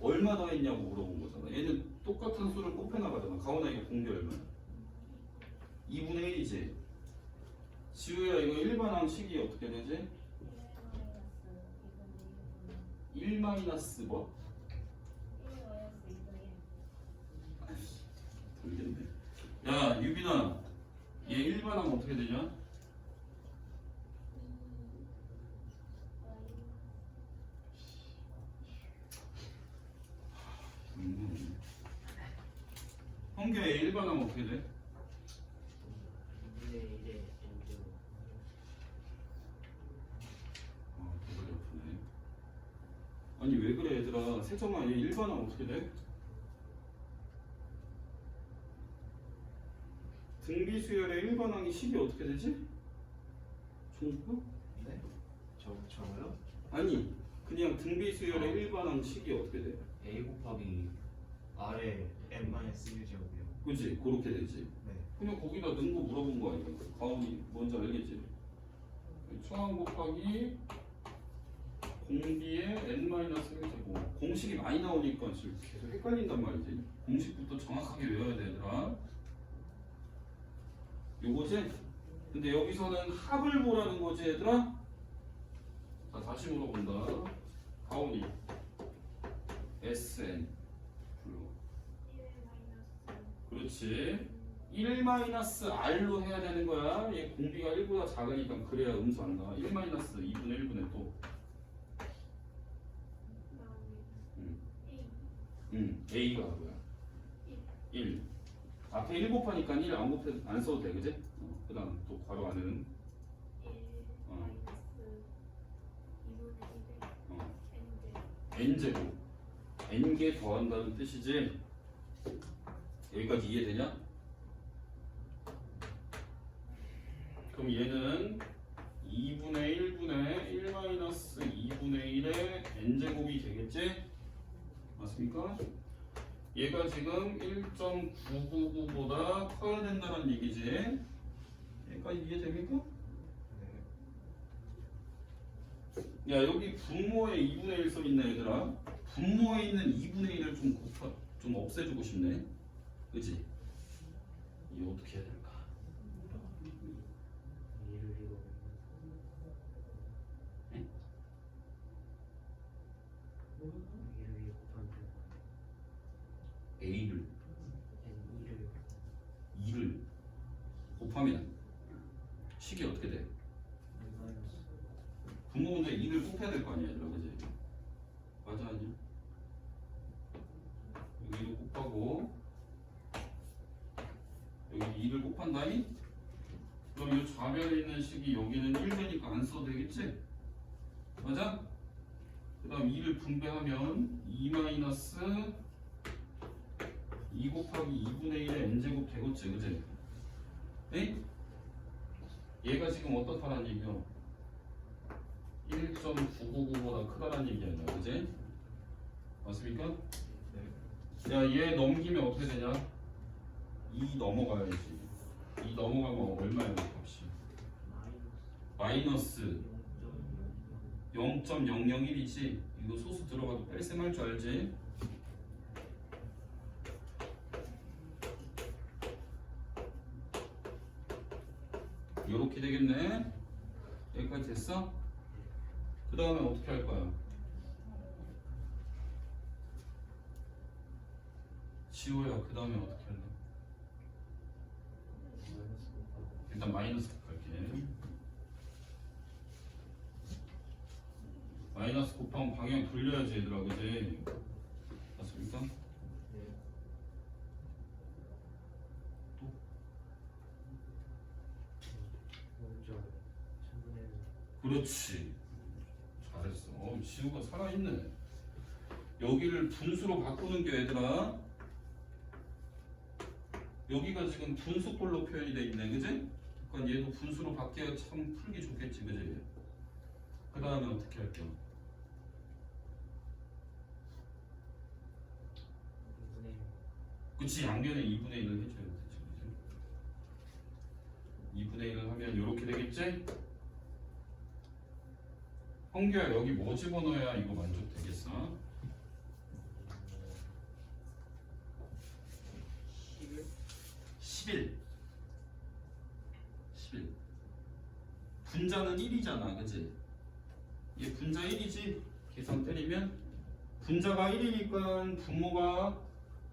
얼마 더 했냐고 물어본 거잖아. 얘는 똑같은 수를 곱해 나가잖아. 가온아 이거 공개 얼마야? 2분의 1이지. 지우야 이거 일반항식이 어떻게 되지? 1 마이너스 뭐? 아이씨, 모르겠네. 야 유빈아, 얘 일반항 어떻게 되냐? 형규야 얘 일반항 어떻게 돼? 2분의 1의 n제곱. 대박이 아프네. 아니 왜 그래 얘들아. 세정아 얘 일반항 어떻게 돼? 등비수열의 일반항이 식이 어떻게 되지? 종구? 네? 저거요? 아니 그냥 등비수열의 일반항 식이 어떻게 돼? A 곱하기 R의 n-1제곱이요. 그치? 그렇게 되지. 네. 그냥 거기다 넣은 거 물어본 거 아니야? 가온이 뭔지 알겠지? 초항 곱하기 공비의 n-1제곱. 공식이 많이 나오니까 지금 계속 헷갈린단 말이지. 공식부터 정확하게 외워야 돼 얘들아. 요거지? 근데 여기서는 합을 보라는 거지 얘들아? 자 다시 물어본다. 가온이 Sn 불러. 그렇지. 1-R로 해야 되는 거야. 얘 공비가 1보다 작으니까 그래야 음수 안 나와. 1-2분의 1분의 또. A가 뭐야? 1. 앞에 1 곱하니까 1 안 써도 돼, 그지? 그 다음 또 괄호 안에는 n제곱. n개 더한다는 뜻이지? 여기까지 이해되냐? 그럼 얘는 2분의 1분의 1-2분의 1의 n제곱이 되겠지? 맞습니까? 얘가 지금 1.999보다 커야 된다는 얘기지? 여기까지 이해됩니까? 네. 야 여기 분모에 2분의 1 써있네 얘들아. 분모에 있는 2분의 1을 좀 없애주고 싶네. 그치? 이거 어떻게 해야 될까? 2를 이거 응? 2를 이거 곱하면 A를 n 2를 2를 곱하면 식이 어떻게 돼? 마이너스 분모 문제 2를 곱해야 될 거 아니야 얘들아. 그치? 맞아 아니야? 여기도 곱하고 여기 2를 곱한다니? 그럼 이 좌변에 있는 식이 여기는 1되니까 안 써도 되겠지? 맞아? 그 다음 2를 분배하면 2 곱하기 2분의 1의 n제곱 되겠지, 그지? 에? 얘가 지금 어떻다는 얘기야? 1.999보다 크다는 얘기 아니야, 그지? 맞습니까? 네. 야, 얘 넘기면 어떻게 되냐? 2 넘어가야지. 2 넘어가면 얼마야, 값이? 마이너스 0.001이지. 이거 소수 들어가도 뺄셈할 줄 알지? 요렇게 되겠네. 여기까지 됐어? 그 다음에 어떻게 할 거야? 지호야, 그 다음에 어떻게 할래? 일단 마이너스 갈게. 마이너스 곱하면 방향 돌려야지 얘들아, 그지? 맞습니까? 먼저 3분의 1 그렇지. 잘했어. 지우가 살아있네. 여기를 분수로 바꾸는 게 얘들아. 여기가 지금 분수꼴로 표현이 돼 있네, 그지? 그러니까 얘도 분수로 바뀌어야 참 풀기 좋겠지, 그지? 그 다음에 어떻게 할게요? 2분의 1 그치, 양변에 2분의 1을 해줘야 되지, 그지? 2분의 1을 하면 이렇게 되겠지? 홍규야, 여기 뭐 집어넣어야 이거 만족되겠어? 11. 11. 분자는 1이잖아, 그치? 얘 분자 1이지? 계산 때리면 분자가 1이니까 분모가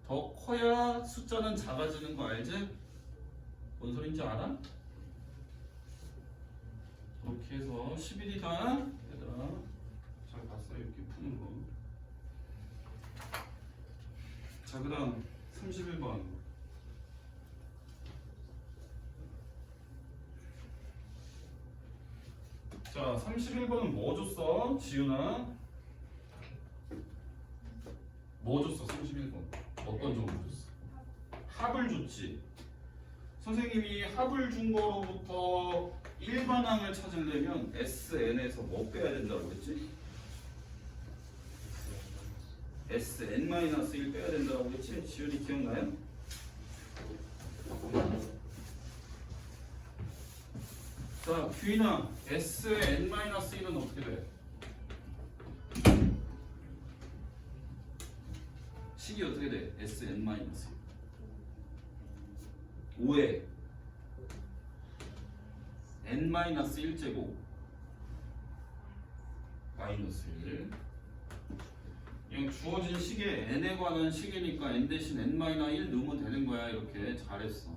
더 커야 숫자는 작아지는 거 알지? 뭔 소린지 알아? 그렇게 해서 11이다 얘들아. 잘 봤어 이렇게 푸는 거. 자, 그 다음 31번. 자, 31번은 뭐 줬어? 지윤아? 뭐 줬어? 31번 어떤 정보 줬어? 합을 줬지. 선생님이 합을 준 거로부터 일반항을 찾으려면 SN에서 뭐 빼야 된다고 그랬지? SN-1 빼야 된다고 그랬지? 지윤이 기억나요? 자, 규인아, SN-1은 어떻게 돼? 식이 어떻게 돼? SN-1 5에 n-1제곱 마이너스 1. 이건 주어진 식에 n에 관한 식이니까 n 대신 n-1 넣으면 되는 거야. 이렇게 잘했어.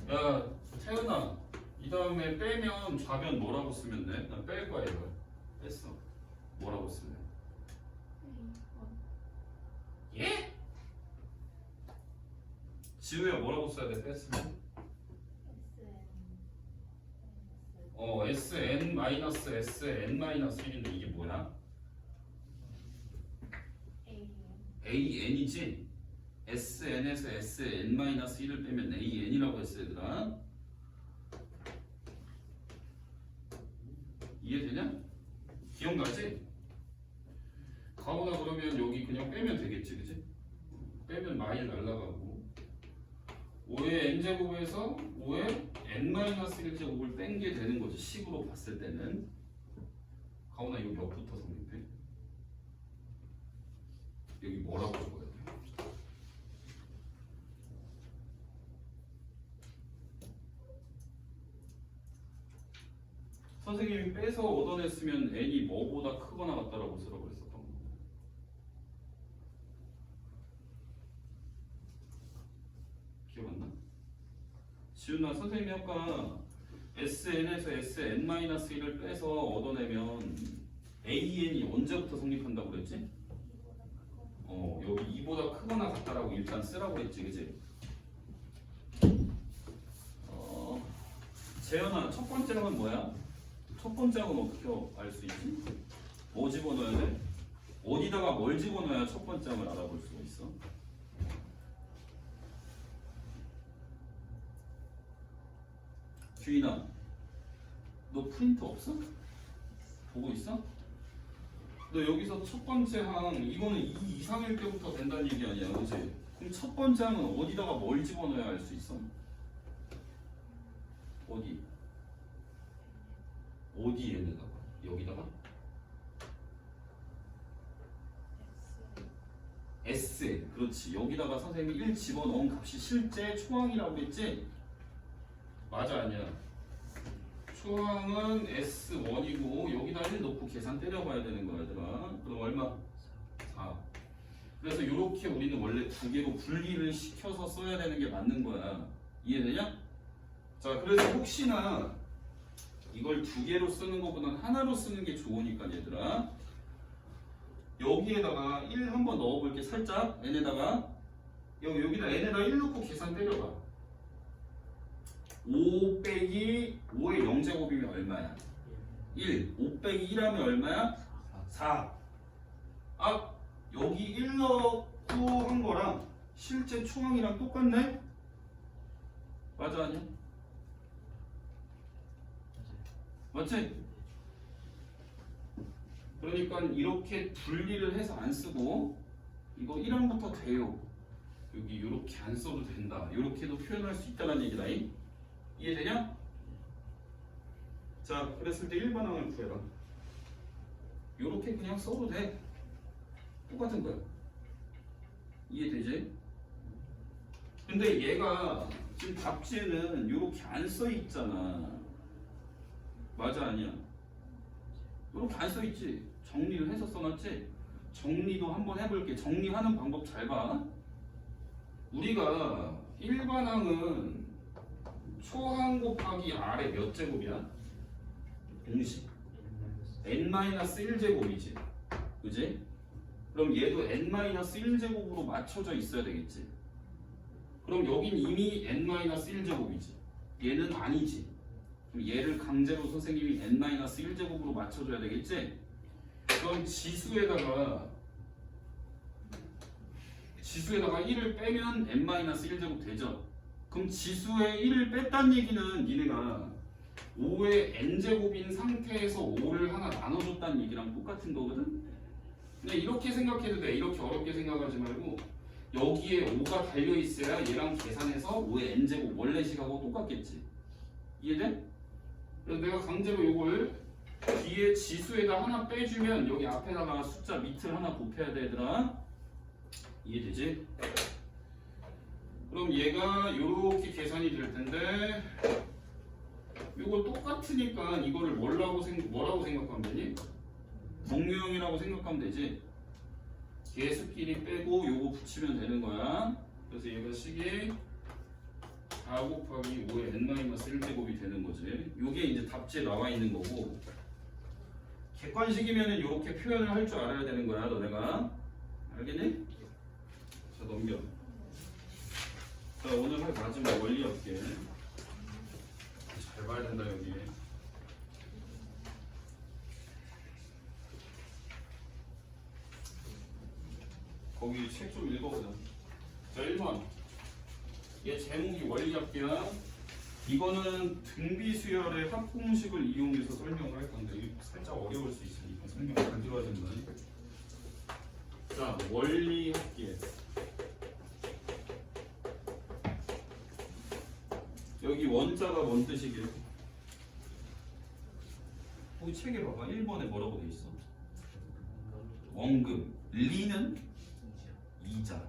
야, 태연아, 이 다음에 빼면 좌변 뭐라고 쓰면 돼? 난 뺄 거야 이걸. 뺐어. 뭐라고 쓰면? 예? 지우야 뭐라고 써야 돼? 뺐으면? SN-SN-1인데 이게 뭐야? AN이지? SN에서 SN-1을 빼면 AN이라고 했어 얘들아. 이해되냐? 기억나지? 가오나 그러면 여기 그냥 빼면 되겠지, 그치? 빼면 마일 날라가고 5의 n제곱에서 5의 n-1제곱을 뺀 게 되는 거지. 식으로 봤을 때는. 가오나 이거 몇부터 성립해? 여기 뭐라고 적어야 돼? 선생님이 빼서 얻어냈으면 n이 뭐보다 크거나 같다라고 쓰라고 그랬었던 거. 기억 안 나? 지훈아, 선생님이 아까 SN에서 SN-1을 빼서 얻어내면 AN이 언제부터 성립한다고 그랬지? 여기 2보다 크거나 같다라고 일단 쓰라고 했지, 그치? 재현아, 첫 번째 항은 뭐야? 첫 번째 항은 어떻게 알 수 있지? 뭐 집어넣어야 돼? 어디다가 뭘 집어넣어야 첫 번째 항을 알아볼 수가 있어? 규인아, 너 프린터 없어? 보고 있어? 너 여기서 첫 번째 항, 이거는 2 이상일 때부터 된다는 얘기 아니야, 그치? 그럼 첫 번째 항은 어디다가 뭘 집어넣어야 알 수 있어? 어디? 어디에다가? 여기다가? S, 그렇지. 여기다가 선생님이 1 집어넣은 값이 실제 초항이라고 했지? 맞아, 아니야? 초항은 S1이고 여기다 1 넣고 계산 때려봐야 되는 거야, 얘들아. 그럼 얼마? 4. 그래서 이렇게 우리는 원래 두 개로 분리를 시켜서 써야 되는 게 맞는 거야. 이해되냐? 자, 그래서 혹시나 이걸 두 개로 쓰는 것보다는 하나로 쓰는 게 좋으니까 얘들아, 여기에다가 1 한번 넣어볼게. 살짝 n에다가 여기다 n에다 1 넣고 계산 때려봐. 5 빼기 5의 0제곱이면 얼마야? 1. 5 빼기 1 하면 얼마야? 4. 아, 여기 1 넣고 한 거랑 실제 초항이랑 똑같네? 맞아, 아니야? 맞지? 그러니까 이렇게 분리를 해서 안 쓰고 이거 1항부터 돼요. 여기 이렇게 안 써도 된다. 이렇게도 표현할 수 있다는 얘기다. 이해되냐? 자, 그랬을 때 1반항을 구해라. 이렇게 그냥 써도 돼. 똑같은 거야. 이해되지? 근데 얘가 지금 답지에는 이렇게 안 써 있잖아. 맞아 아니야? 이렇게 안 써 있지. 정리를 해서 써놨지. 정리도 한번 해볼게. 정리하는 방법 잘 봐. 우리가 일반항은 초항 곱하기 R의 몇 제곱이야? 공식 n-1제곱이지. 그지? 그럼 얘도 n-1제곱으로 맞춰져 있어야 되겠지. 그럼 여긴 이미 n-1제곱이지. 얘는 아니지. 그럼 얘를 강제로 선생님이 n-1제곱으로 맞춰줘야 되겠지. 그럼 지수에다가 1을 빼면 n-1제곱 되죠. 그럼 지수에 1을 뺐다는 얘기는 니네가 5의 n제곱인 상태에서 5를 하나 나눠줬다는 얘기랑 똑같은 거거든. 근데 이렇게 생각해도 돼. 이렇게 어렵게 생각하지 말고 여기에 5가 달려있어야 얘랑 계산해서 5의 n제곱 원래식하고 똑같겠지. 이해돼? 그래서 내가 강제로 이걸 뒤에 지수에다 하나 빼주면 여기 앞에다가 숫자 밑을 하나 곱해야 돼 얘들아. 이해되지? 그럼 얘가 이렇게 계산이 될 텐데 이거 똑같으니까 이거를 뭐라고 생각하면 되니? 동류형이라고 생각하면 되지. 개수끼리 빼고 요거 붙이면 되는 거야. 그래서 얘가 식이 4 곱하기 5의 n-1제곱이 되는 거지. 요게 이제 답지에 나와 있는 거고, 객관식이면은 이렇게 표현을 할 줄 알아야 되는 거야 너네가. 알겠니? 자 넘겨. 자 오늘 할 마지막 원리할게. 잘 봐야 된다 여기. 거기 책 좀 읽어보자. 자 1번. 얘 제목이 원리합계야. 이거는 등비수열의 합공식을 이용해서 설명을 할 건데 이게 살짝 어려울 수 있으니까 설명 잘 들어야 된다. 자 원리합계. 여기 원자가 뭔 뜻이게요? 거기 책에 봐봐. 1번에 뭐라고 돼 있어? 원금. 리는 이자.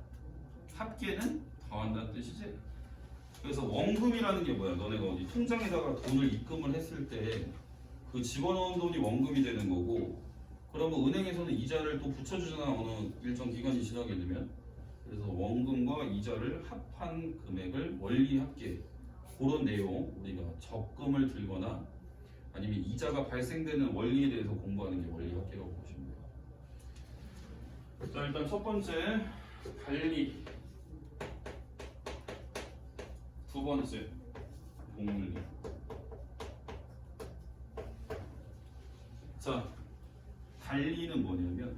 합계는 더한다는 뜻이지. 그래서 원금이라는 게 뭐야? 너네가 어디 통장에다가 돈을 입금을 했을 때 그 집어넣은 돈이 원금이 되는 거고, 그러면 은행에서는 이자를 또 붙여주잖아. 어느 일정 기간이 지나게 되면. 그래서 원금과 이자를 합한 금액을 원리합계. 그런 내용 우리가 적금을 들거나 아니면 이자가 발생되는 원리에 대해서 공부하는 게 원리합계라고 보시면 돼요. 자 일단 첫 번째 달리, 두 번째 복리. 자 달리는 뭐냐면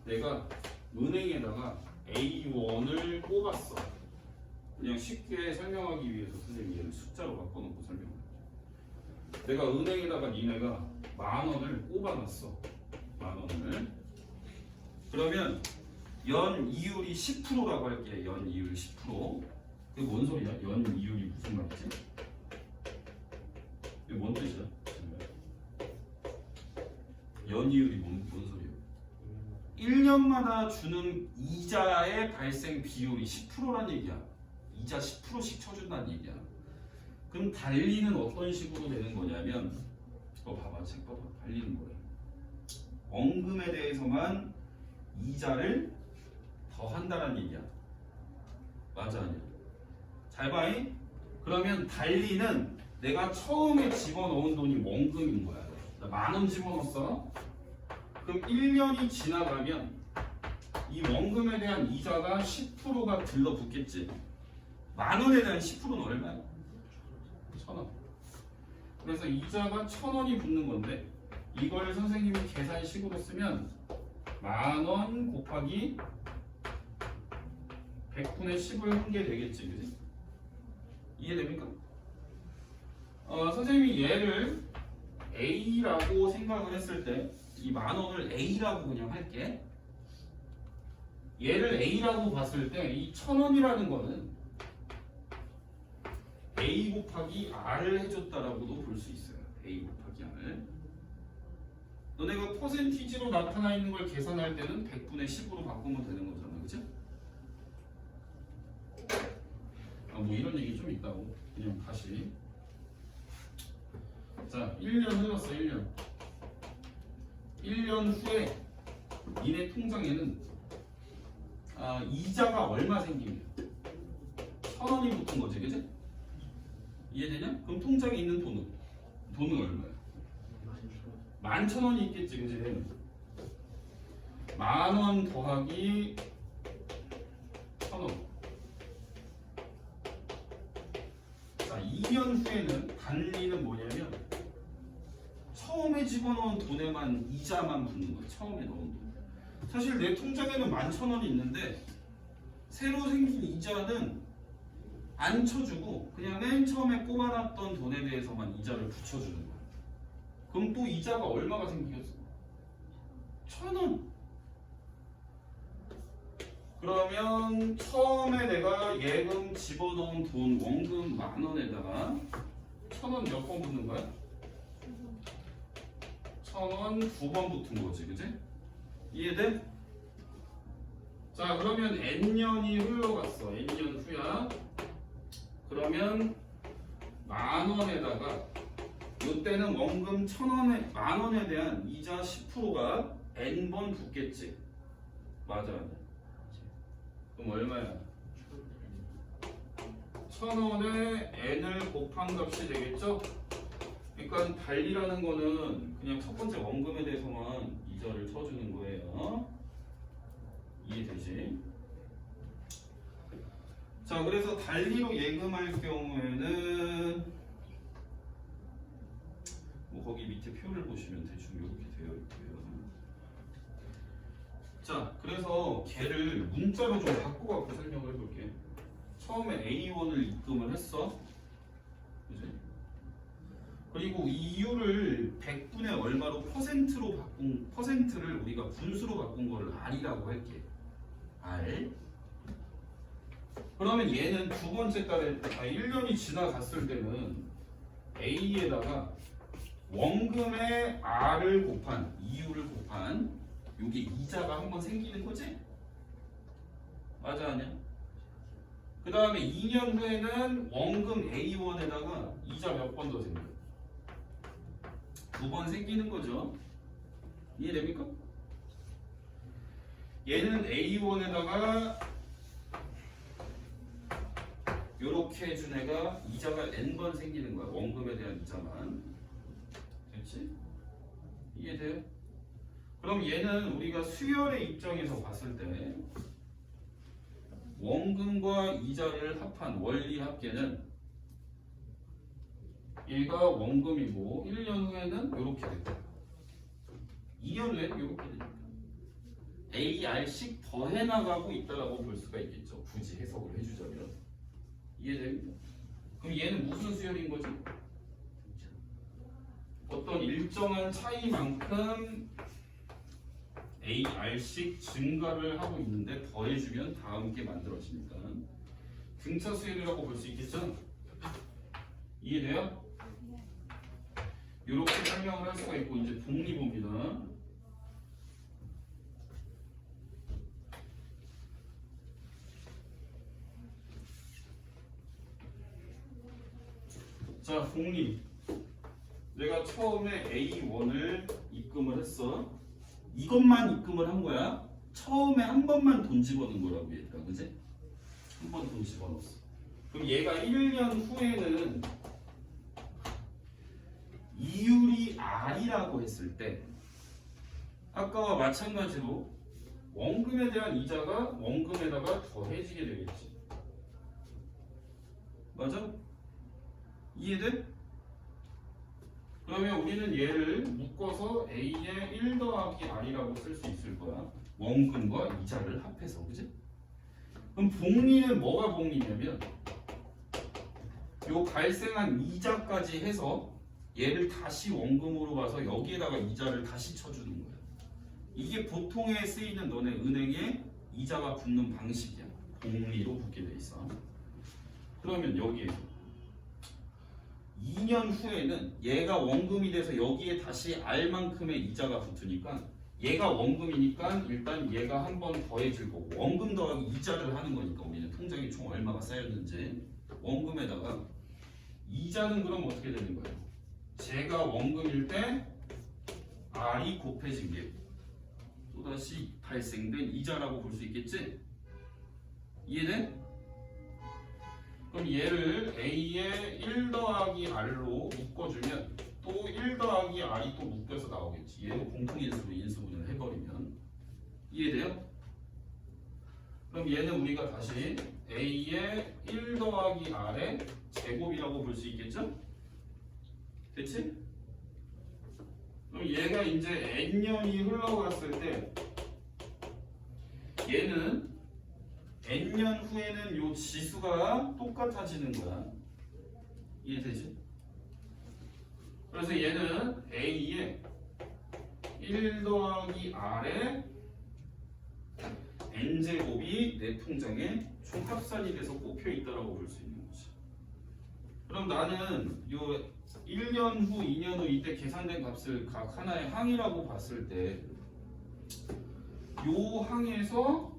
내가 은행에다가 A1을 뽑았어. 그냥 쉽게 설명하기 위해서 선생님이 얘를 숫자로 바꿔놓고 설명해. 내가 은행에다가 니네가 10,000원을 뽑아놨어. 10,000원을. 그러면 연 이율이 10%라고 할게. 연 이율 10%. 그게 뭔 소리야? 연 이율이 무슨 말이지? 이게 뭔 뜻이야? 연 이율이 뭔 소리야? 1년마다 주는 이자의 발생 비율이 10%란 얘기야. 이자 10%씩 쳐준다는 얘기야. 그럼 달리는 어떤 식으로 되는 거냐면, 봐봐, 책 봐봐. 달리는 거야. 원금에 대해서만 이자를 더한다는 얘기야. 맞아 아니야? 잘 봐잉? 그러면 달리는 내가 처음에 집어넣은 돈이 원금인 거야. 10,000원 집어넣었어. 그럼 1년이 지나가면 이 원금에 대한 이자가 10%가 들러붙겠지. 10,000원에 대한 10%는 얼마야? 1,000원. 그래서 이자가 1,000원이 붙는 건데, 이걸 선생님이 계산식으로 쓰면 10,000원 곱하기 100분의 10을 한 게 되겠지, 그지? 이해됩니까? 선생님이 얘를 A라고 생각을 했을 때 이 10,000원을 A라고 그냥 할게. 얘를 A라고 봤을 때 이 1,000원이라는 거는 A 곱하기 R을 해줬다라고도 볼 수 있어요. A 곱하기 R을. 너네가 퍼센티지로 나타나 있는 걸 계산할 때는 100분의 10으로 바꾸면 되는 거잖아, 그치? 뭐 이런 얘기 좀 있다고. 그냥 다시. 자, 1년 흘렀어. 1년. 1년 후에 니네 통장에는 이자가 얼마 생기면 1,000원이 붙은 거지, 그지? 이해되냐? 그럼 통장에 있는 돈은 얼마야? 11,000원이 있겠지, 그지? 10,000원 더하기 1,000원. 자, 2년 후에는 단리는 뭐냐면 처음에 집어넣은 돈에만 이자만 붙는 거야. 처음에 넣은 돈. 사실 내 통장에는 11,000원이 있는데 새로 생긴 이자는 안 쳐주고 그냥 맨 처음에 꼽아놨던 돈에 대해서만 이자를 붙여주는 거야. 그럼 또 이자가 얼마가 생기겠어? 1,000원. 그러면 처음에 내가 예금 집어넣은 돈 원금 10,000원에다가 1,000원 몇 번 붙는 거야? 1,000원 2번 붙은 거지, 그지? 이해돼? 자, 그러면 n년이 흘러갔어. n년 후야. 그러면 10,000원에다가 이때는 원금 1,000원에 10,000원에 대한 이자 10%가 n번 붙겠지. 맞아. 그럼 얼마야? 1,000원에 n을 곱한 값이 되겠죠? 그러니까 달리라는 거는 그냥 첫 번째 원금에 대해서만 이자를 쳐주는 거예요. 이해되지? 자, 그래서 달리로 예금할 경우에는 뭐 거기 밑에 표를 보시면 대충 이렇게 되어 있고요. 자, 그래서 걔를 문자로 좀 바꿔갖고 설명을 해볼게. 처음에 A1을 입금을 했어. 그지? 그리고 이유를 100분의 얼마로 퍼센트를 우리가 분수로 바꾼 거를 R이라고 할게. R. 그러면 얘는 두 번째 달에 1년이 지나갔을 때는 A에다가 원금의 R을 곱한 이유를 곱한 요게 이자가 한번 생기는 거지? 맞아 아니야? 그 다음에 2년 후에는 원금 A1에다가 이자 몇 번 더 생겨? 2번 생기는 거죠. 이해됩니까? 얘는 A1에다가 요렇게 해준 애가 이자가 n번 생기는 거야. 원금에 대한 이자만. 됐지? 이해돼요? 그럼 얘는 우리가 수열의 입장에서 봤을 때 원금과 이자를 합한 원리 합계는 얘가 원금이고 1년 후에는 이렇게 됩니다. 2년 후에는 이렇게 됩니다. AR씩 더해나가고 있다라고 볼 수가 있겠죠. 굳이 해석을 해주자면. 이해됩니까? 그럼 얘는 무슨 수열인 거지? 어떤 일정한 차이만큼 AR씩 증가를 하고 있는데 더해주면 다음 게 만들어집니다. 등차 수열이라고 볼 수 있겠죠? 이해돼요? 이렇게 설명을 할 수가 있고 이제 복리봅니다. 자, 복리. 내가 처음에 A1을 입금을 했어. 이것만 입금을 한 거야. 처음에 한 번만 돈 집어넣은 거라고 했다. 그지? 한 번 돈 집어넣었어. 그럼 얘가 1년 후에는 이율이 R이라고 했을 때 아까와 마찬가지로 원금에 대한 이자가 원금에다가 더해지게 되겠지. 맞아? 이해돼? 그러면 우리는 얘를 묶어서 A의 1 더하기 R이라고 쓸 수 있을 거야. 원금과 이자를 합해서. 그지? 그럼 복리는 뭐가 복리냐면 요 발생한 이자까지 해서 얘를 다시 원금으로 가서 여기에다가 이자를 다시 쳐주는 거야. 이게 보통에 쓰이는 너네 은행에 이자가 붙는 방식이야. 복리로 붙게 돼 있어. 그러면 여기에 2년 후에는 얘가 원금이 돼서 여기에 다시 R만큼의 이자가 붙으니까 얘가 원금이니까 일단 얘가 한 번 더해질 거고 원금 더하기 이자를 하는 거니까 우리는 통장에 총 얼마가 쌓였는지 원금에다가 이자는 그럼 어떻게 되는 거예요? 제가 원금일 때 R이 곱해진 게 또다시 발생된 이자라고 볼 수 있겠지? 이해돼? 그럼 얘를 A에 1 더하기 R로 묶어주면 또 1 더하기 R이 또 묶여서 나오겠지. 얘도 공통인수로 인수분해를 해버리면. 이해돼요? 그럼 얘는 우리가 다시 A에 1 더하기 R의 제곱이라고 볼 수 있겠죠? 됐지? 그럼 얘가 이제 n년이 흘러갔을 때 얘는 n년 후에는 요 지수가 똑같아지는 거야. 이해되지? 그래서 얘는 A에 1 더하기 R의 n제곱이 내 통장에 총합산이 돼서 꼽혀 있다라고 볼 수 있는 거지. 그럼 나는 요 1년 후, 2년 후 이때 계산된 값을 각 하나의 항이라고 봤을 때 요 항에서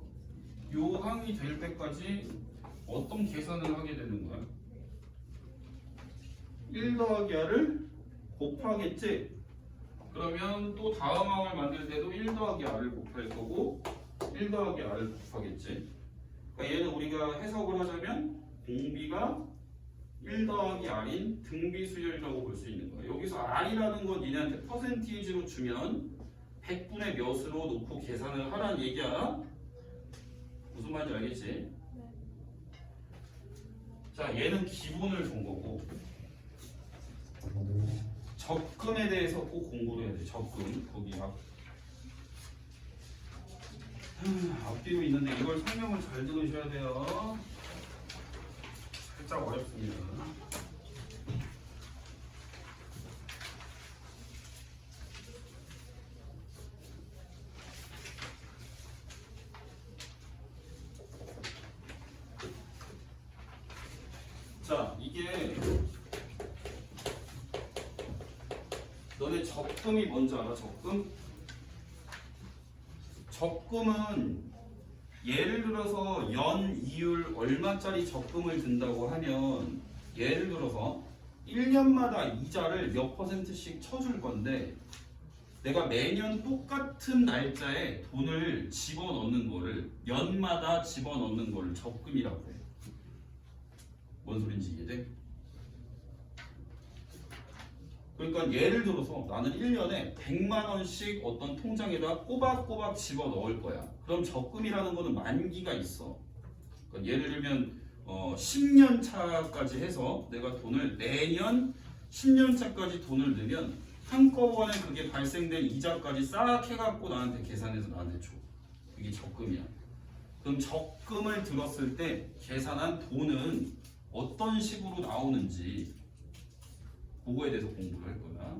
요 항이 될 때까지 어떤 계산을 하게 되는 거야? 1 더하기 r을 곱하겠지? 그러면 또 다음 항을 만들 때도 1 더하기 r을 곱할 거고 1 더하기 r을 곱하겠지? 그러니까 얘는 우리가 해석을 하자면 공비가 1 더하기 r인 등비 수열이라고 볼 수 있는 거예요. 여기서 r이라는 건 니네한테 퍼센티지로 주면 100분의 몇으로 놓고 계산을 하라는 얘기야. 무슨 말인지 알겠지? 네. 자, 얘는 기본을 준 거고 적금에 대해서 꼭 공부를 해야 돼. 적금 거기 앞뒤로 있는데 이걸 설명을 잘 들으셔야 돼요. 살짝 어렵습니다. 자, 이게 너네 적금이 뭔지 알아? 적금? 적금은 예를 들어서 연 이율 얼마짜리 적금을 든다고 하면 예를 들어서 1년마다 이자를 몇 %씩 쳐줄 건데 내가 매년 똑같은 날짜에 돈을 집어넣는 거를 연마다 집어넣는 거를 적금이라고 해. 뭔 소린지 이해돼? 그러니까 예를 들어서 나는 1년에 100만 원씩 어떤 통장에다 꼬박꼬박 집어넣을 거야. 그럼 적금이라는 거는 만기가 있어. 그러니까 예를 들면 10년 차까지 해서 내가 돈을 내년 10년 차까지 돈을 넣으면 한꺼번에 그게 발생된 이자까지 싹 해갖고 나한테 계산해서 나한테 줘. 이게 적금이야. 그럼 적금을 들었을 때 계산한 돈은 어떤 식으로 나오는지 그거에 대해서 공부를 할 거야.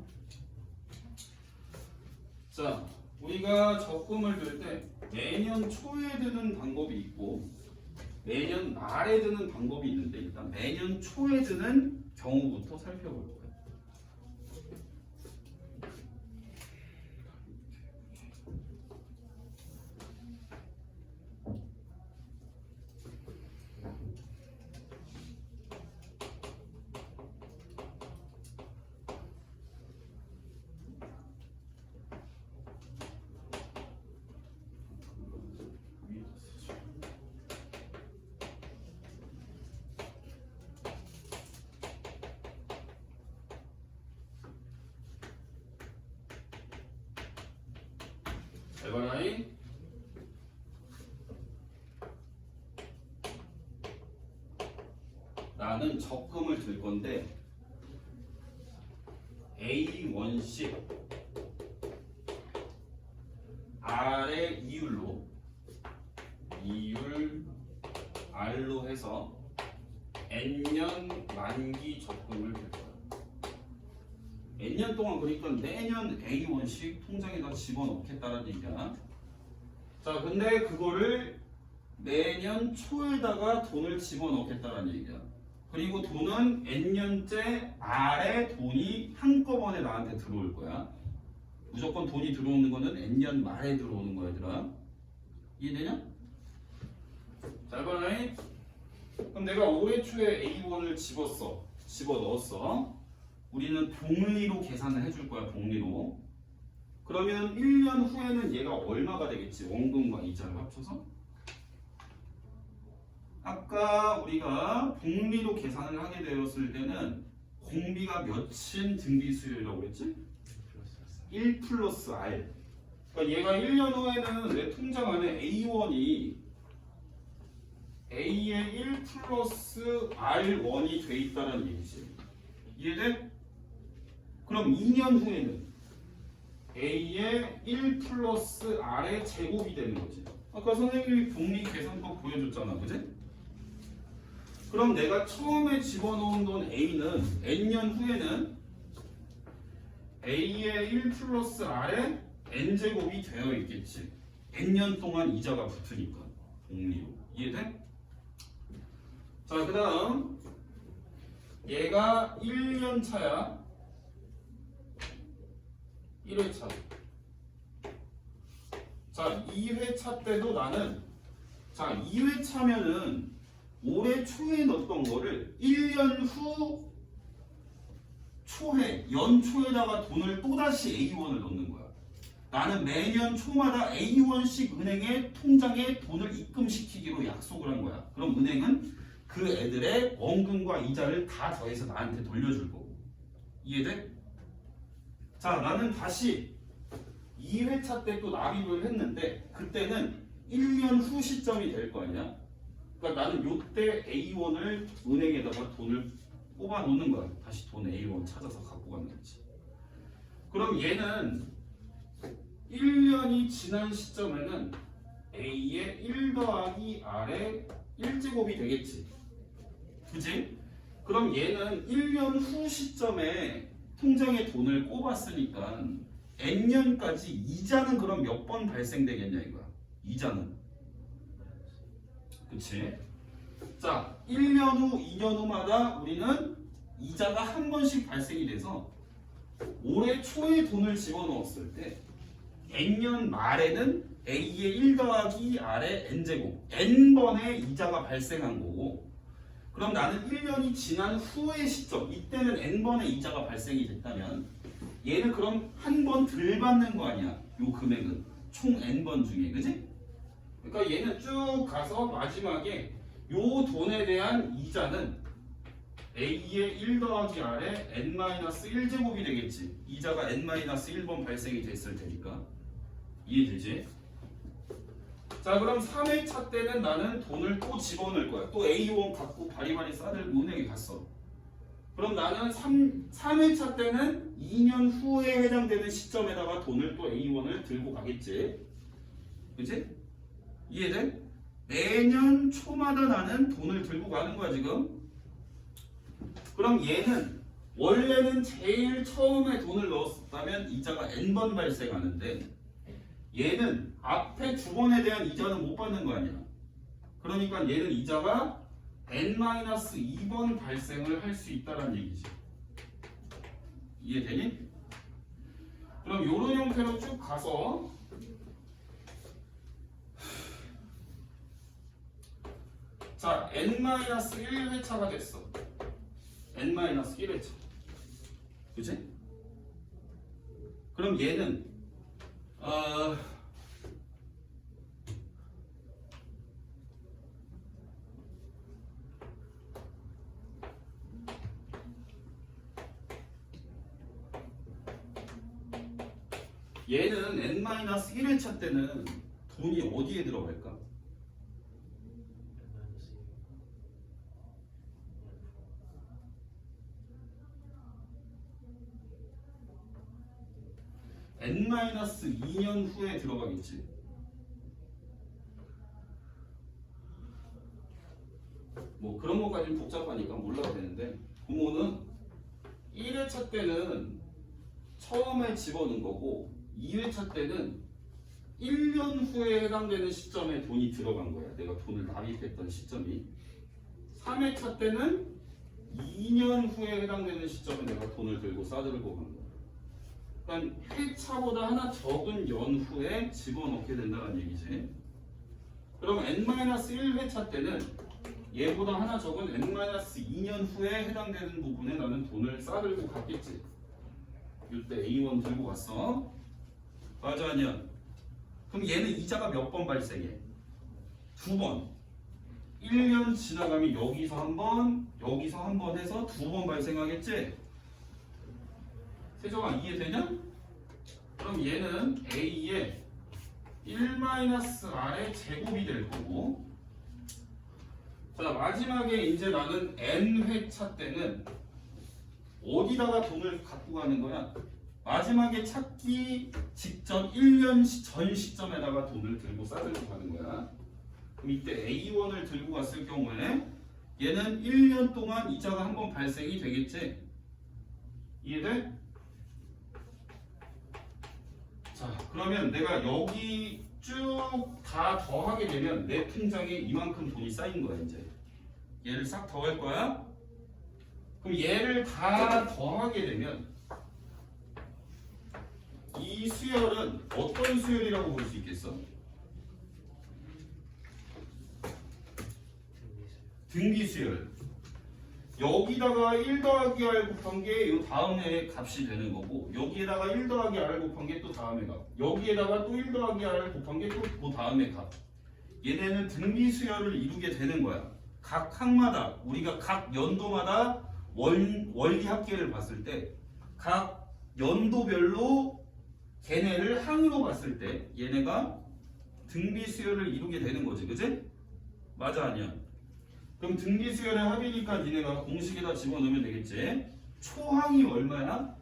자, 우리가 적금을 들 때 매년 초에 드는 방법이 있고 매년 말에 드는 방법이 있는데 일단 매년 초에 드는 경우부터 살펴볼 거예요. 에바라이 나는 적금을 들 건데 A1씩 R의 이율로 이율 R로 해서 N년 만기 적금을 들 거야. N년 동안 그러니까 매년 A1씩 통장에다 집어넣겠다는 얘기야. 자, 근데 그거를 매년 초에다가 돈을 집어넣겠다는 얘기야. 그리고 돈은 N년째 R에 돈이 한꺼번에 나한테 들어올 거야. 무조건 돈이 들어오는 거는 N년 말에 들어오는 거야, 얘들아. 이해되냐? 잘 봐라. 그럼 내가 올해 초에 A1을 집어넣었어. 우리는 복리로 계산을 해줄 거야, 복리로. 그러면 1년 후에는 얘가 얼마가 되겠지? 원금과 이자를 합쳐서? 아까 우리가 복리로 계산을 하게 되었을 때는 공비가 몇인 등비 수요일이라고 그랬지? 1 플러스 R. 그러니까 얘가 1년 후에는 내 통장 안에 A1이 A의 1 플러스 R1이 돼 있다는 얘기지. 이해돼? 그럼 2년 후에는 A의 1 플러스 R의 제곱이 되는 거지. 아까 선생님이 복리 계산법 보여줬잖아, 그지? 그럼 내가 처음에 집어넣은 돈 A는 N년 후에는 A의 1 플러스 R의 N제곱이 되어 있겠지. N년 동안 이자가 붙으니까 복리로. 이해돼? 자, 그 다음 얘가 1년 차야. 1회차. 자, 2회차 때도 나는 2회차면은 올해 초에 넣었던 거를 1년 후 초에 연초에다가 돈을 또다시 A1을 넣는 거야. 나는 매년 초마다 A1씩 은행에 통장에 돈을 입금시키기로 약속을 한 거야. 그럼 은행은 그 애들의 원금과 이자를 다 더해서 나한테 돌려줄 거고. 이해돼? 자, 나는 다시 2회차 때 또 납입을 했는데 그때는 1년 후 시점이 될 거 아니야? 그러니까 나는 요때 A1을 은행에다가 돈을 뽑아 놓는 거야. 다시 돈 A1 찾아서 갖고 가는 거지. 그럼 얘는 1년이 지난 시점에는 A의 1 더하기 R의 1제곱이 되겠지. 그지? 그럼 얘는 1년 후 시점에 통장에 돈을 꼽았으니까 N년까지 이자는 그럼 몇 번 발생되겠냐 이거야. 이자는. 그치? 자, 1년 후, 2년 후마다 우리는 이자가 한 번씩 발생이 돼서 올해 초에 돈을 집어넣었을 때 N년 말에는 A의 1 더하기 R의 N제곱 N번의 이자가 발생한 거고 그럼 나는 1년이 지난 후의 시점 이때는 N번의 이자가 발생이 됐다면 얘는 그럼 한 번 덜 받는 거 아니야 요 금액은 총 N번 중에 그지? 그러니까 얘는 쭉 가서 마지막에 요 돈에 대한 이자는 A의 1 더하기 R의 N-1제곱이 되겠지. 이자가 N-1번 발생이 됐을 테니까. 이해되지? 자, 그럼 3회차 때는 나는 돈을 또 집어넣을 거야. 또 A1 갖고 바리바리 싸들고 은행에 갔어. 그럼 나는 3회차 때는 2년 후에 해당되는 시점에다가 돈을 또 A1을 들고 가겠지. 그치? 이해돼? 매년 초마다 나는 돈을 들고 가는 거야 지금. 그럼 얘는 원래는 제일 처음에 돈을 넣었다면 이자가 N번 발생하는데 얘는 앞에 두 번에 대한 이자는 못 받는 거 아니야. 그러니까 얘는 이자가 N-2번 발생을 할 수 있다는 얘기지. 이해되니? 그럼 이런 형태로 쭉 가서 자, N-1회차가 됐어. N-1회차. 그치? 그럼 얘는 얘는 N-1회차 때는 돈이 어디에 들어갈까? N-2년 후에 들어가겠지. 뭐 그런 것까지는 복잡하니까 몰라도 되는데 부모는 1회차 때는 처음에 집어넣은 거고 2회차 때는 1년 후에 해당되는 시점에 돈이 들어간 거야. 내가 돈을 납입했던 시점이. 3회차 때는 2년 후에 해당되는 시점에 내가 돈을 들고 싸들고 간 거야. 그러니까 회차보다 하나 적은 연후에 집어넣게 된다는 얘기지. 그럼 N-1회차 때는 얘보다 하나 적은 n-2년 후에 해당되는 부분에 나는 돈을 싸들고 갔겠지. 이때 A1 들고 갔어. 맞아 아니야? 그럼 얘는 이자가 몇 번 발생해? 2번. 1년 지나가면 여기서 한 번, 여기서 한 번 해서 2번 발생하겠지? 세정아 이해되냐? 그럼 얘는 A의 1-R의 제곱이 될 거고, 자 마지막에 이제 나는 N회차 때는 어디다가 돈을 갖고 가는 거야? 마지막에 찾기 직전 1년 전 시점에다가 돈을 들고 싸들고 가는 거야. 그럼 이때 A1을 들고 갔을 경우에 얘는 1년 동안 이자가 한 번 발생이 되겠지? 이해돼? 자 그러면 내가 여기 쭉 다 더하게 되면 내 통장에 이만큼 돈이 쌓인 거야. 이제 얘를 싹 더할 거야. 그럼 얘를 다 더하게 되면 이 수열은 어떤 수열이라고 볼 수 있겠어? 등비 수열. 여기다가 1 더하기 R 곱한 게 이 다음에 값이 되는 거고, 여기에다가 1 더하기 R 곱한 게 또 다음에 값, 여기에다가 또 1 더하기 R 곱한 게 또 그 다음에 값. 얘네는 등비 수열을 이루게 되는 거야. 각 항마다, 우리가 각 연도마다 원리 합계를 봤을 때 각 연도별로 걔네를 항으로 봤을 때 얘네가 등비 수열을 이루게 되는 거지. 그치? 맞아 아니야? 그럼 등비 수열의 합이니까 니네가 공식에다 집어넣으면 되겠지. 초항이 얼마야?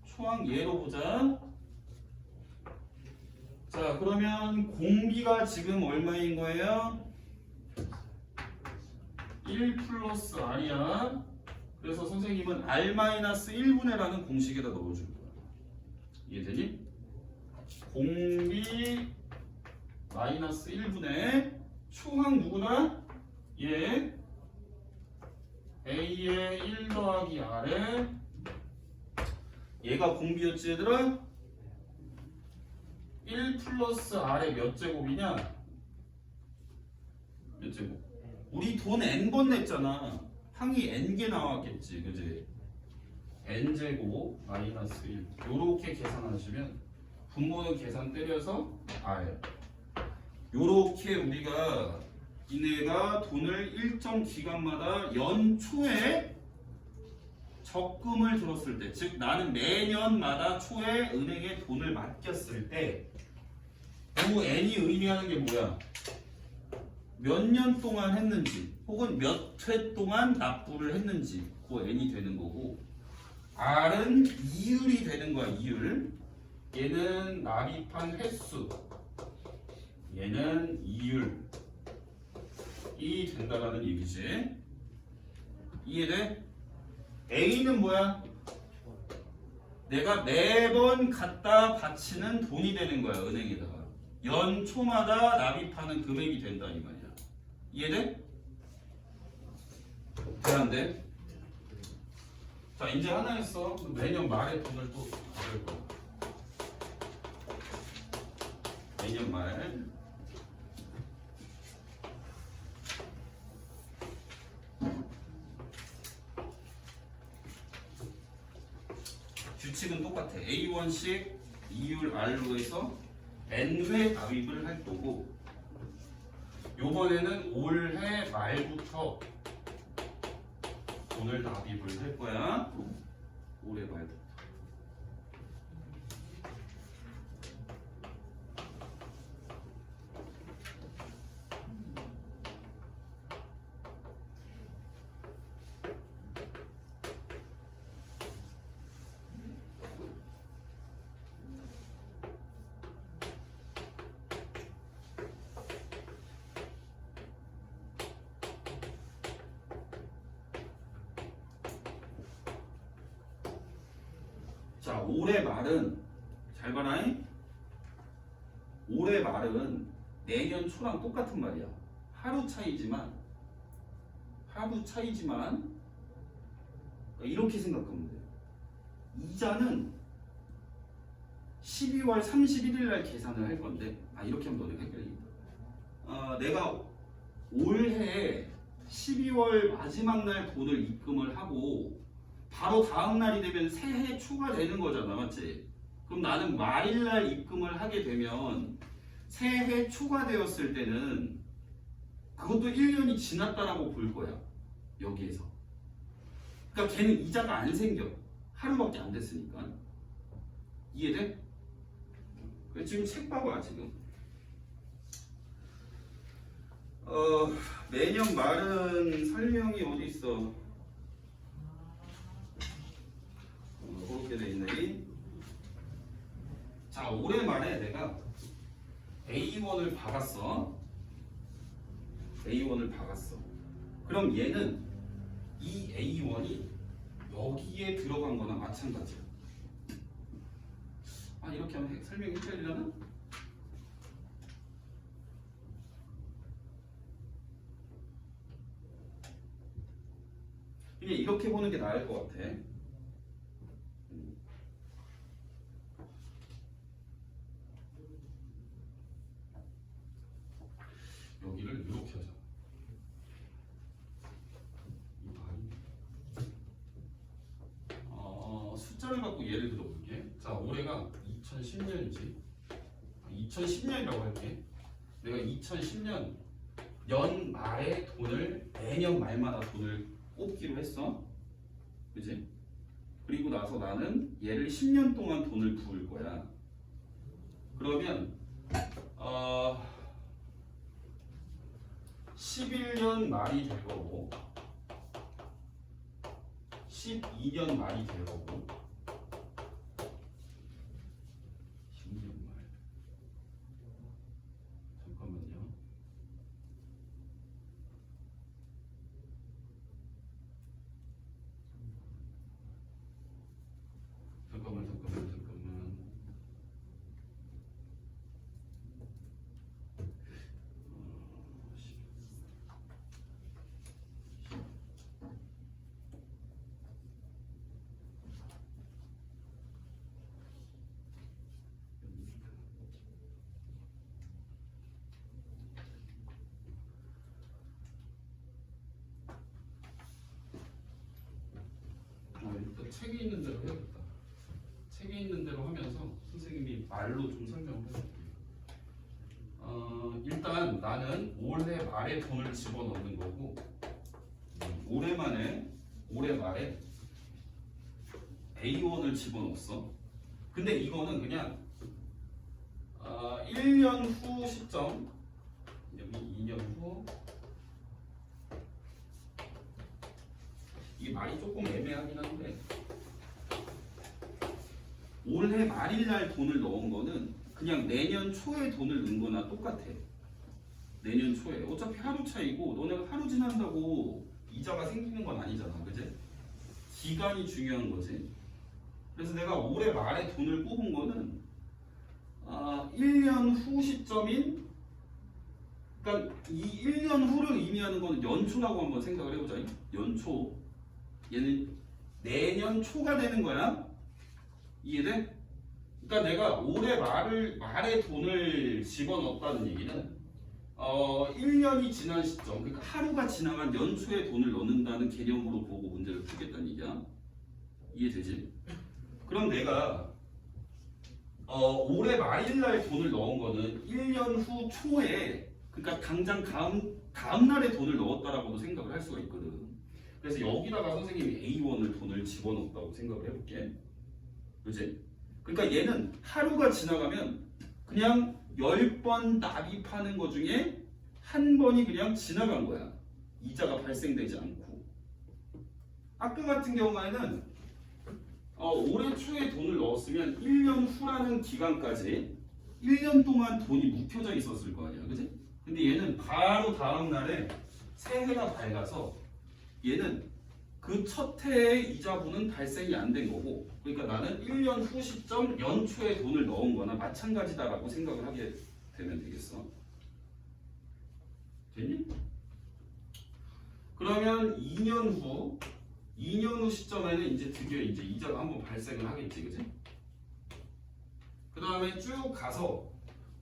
초항 얘로 보자. 자 그러면 공비가 지금 얼마인 거예요? 1 플러스 R이야. 그래서 선생님은 R-1분의라는 공식에다 넣어줄 거야. 이해되니? 공비 마이너스 1분의 초항 누구나? 얘 A의 1 더하기 R에 얘가 공비였지 얘들아? 1 플러스 R의 몇 제곱이냐? 몇 제곱? 우리 돈 n번 냈잖아. 항이 n개 나왔겠지 그지? n제곱 마이너스 1 요렇게 계산하시면 분모는 계산 때려서 R. 요렇게 우리가 이네가 돈을 일정 기간마다 연초에 적금을 들었을 때, 즉 나는 매년마다 초에 은행에 돈을 맡겼을 때 그 n이 의미하는 게 뭐야? 몇 년 동안 했는지 혹은 몇 회 동안 납부를 했는지 그 n이 되는 거고, R은 이율이 되는 거야. 이율. 얘는 납입한 횟수, 얘는 이율이 된다라는 얘기지. 이해돼? A는 뭐야? 내가 매번 갖다 바치는 돈이 되는 거야. 은행에다가 연초마다 납입하는 금액이 된다 이 말이야. 이해돼? 돼 안 돼? 자 이제 하나 했어. 매년 말에 돈을 또 받을 거야. 매년 말. 규칙은 똑같아. A1씩 이율 R로 해서 N회 납입을 할 거고, 요번에는 올해 말부터 돈을 납입을 할 거야. 올해 말부터. 자, 올해 말은 잘 봐라잉. 올해 말은 내년 초랑 똑같은 말이야. 하루 차이지만 이렇게 생각하면 돼. 이자는 12월 31일 날 계산을 할 건데, 이렇게 하면 너네가 헷갈리겠다. 내가 올해 12월 마지막 날 돈을 입금을 하고 바로 다음 날이 되면 새해 초가 되는 거잖아, 맞지? 그럼 나는 말일날 입금을 하게 되면 새해 초가 되었을 때는 그것도 1년이 지났다라고 볼 거야, 여기에서. 그러니까 걔는 이자가 안 생겨. 하루밖에 안 됐으니까. 이해돼? 그래, 지금 책 봐봐, 지금. 매년 말은 설명이 어디 있어? 그렇게 돼 있네. 자, 올해 말에 내가 A1을 박았어. A1을 박았어. 그럼 얘는 이 A1이 여기에 들어간 거나 마찬가지야. 아, 이렇게 하면 설명이 헷갈리려나? 그냥 이렇게 보는 게 나을 것 같아. 여기를 이렇게 하자. 이 말이. 숫자를 갖고 예를 들어 볼게. 자, 올해가 2010년이지. 2010년이라고 할게. 내가 2010년 연 말에 돈을 매년 말마다 돈을 뽑기로 했어. 그지? 그리고 나서 나는 얘를 10년 동안 돈을 부을 거야. 그러면 11년 말이 될 거고 12년 말이 될 거고 10년 말. 잠깐만요. 잠깐만. 일단 책에 있는 대로 해야겠다. 책에 있는 대로 하면서 선생님이 말로 좀 설명을 해줄게요. 일단 나는 올해 말에 돈을 집어넣는 거고 올해 말에 A1을 집어넣었어. 근데 이거는 그냥 1년 후 시점, 여기 2년 후, 이 말이 조금 애매하긴 한데 올해 말일날 돈을 넣은 거는 그냥 내년 초에 돈을 넣은 거나 똑같아. 내년 초에. 어차피 하루 차이고 너네가 하루 지난다고 이자가 생기는 건 아니잖아, 그지? 기간이 중요한 거지. 그래서 내가 올해 말에 돈을 뽑은 거는 1년 후 시점인, 그러니까 이 1년 후를 의미하는 거는 연초라고 한번 생각을 해보자. 연초. 얘는 내년 초가 되는 거야. 이해돼? 그러니까 내가 올해 말에 돈을 집어넣었다는 얘기는 1년이 지난 시점, 그러니까 하루가 지나간 연초에 돈을 넣는다는 개념으로 보고 문제를 풀겠다는 얘기야. 이해되지? 그럼 내가 올해 말일날 돈을 넣은 거는 1년 후 초에, 그러니까 당장 다음 날에 돈을 넣었다라고도 생각을 할 수가 있거든. 그래서 여기다가 선생님이 A1을 돈을 집어넣었다고 생각을 해볼게. 그치? 그러니까 얘는 하루가 지나가면 그냥 10번 납입하는 거 중에 한 번이 그냥 지나간 거야. 이자가 발생되지 않고. 아까 같은 경우에는 올해 초에 돈을 넣었으면 1년 후라는 기간까지 1년 동안 돈이 묵혀져 있었을 거 아니야. 그치? 근데 얘는 바로 다음 날에 새해가 밝아서 얘는 그 첫 해의 이자분은 발생이 안 된 거고, 그러니까 나는 1년 후 시점 연초에 돈을 넣은 거나 마찬가지다라고 생각을 하게 되면 되겠어. 됐니? 그러면 2년 후 시점에는 이제 드디어 이제 이자가 한번 발생을 하겠지, 그지? 그 다음에 쭉 가서,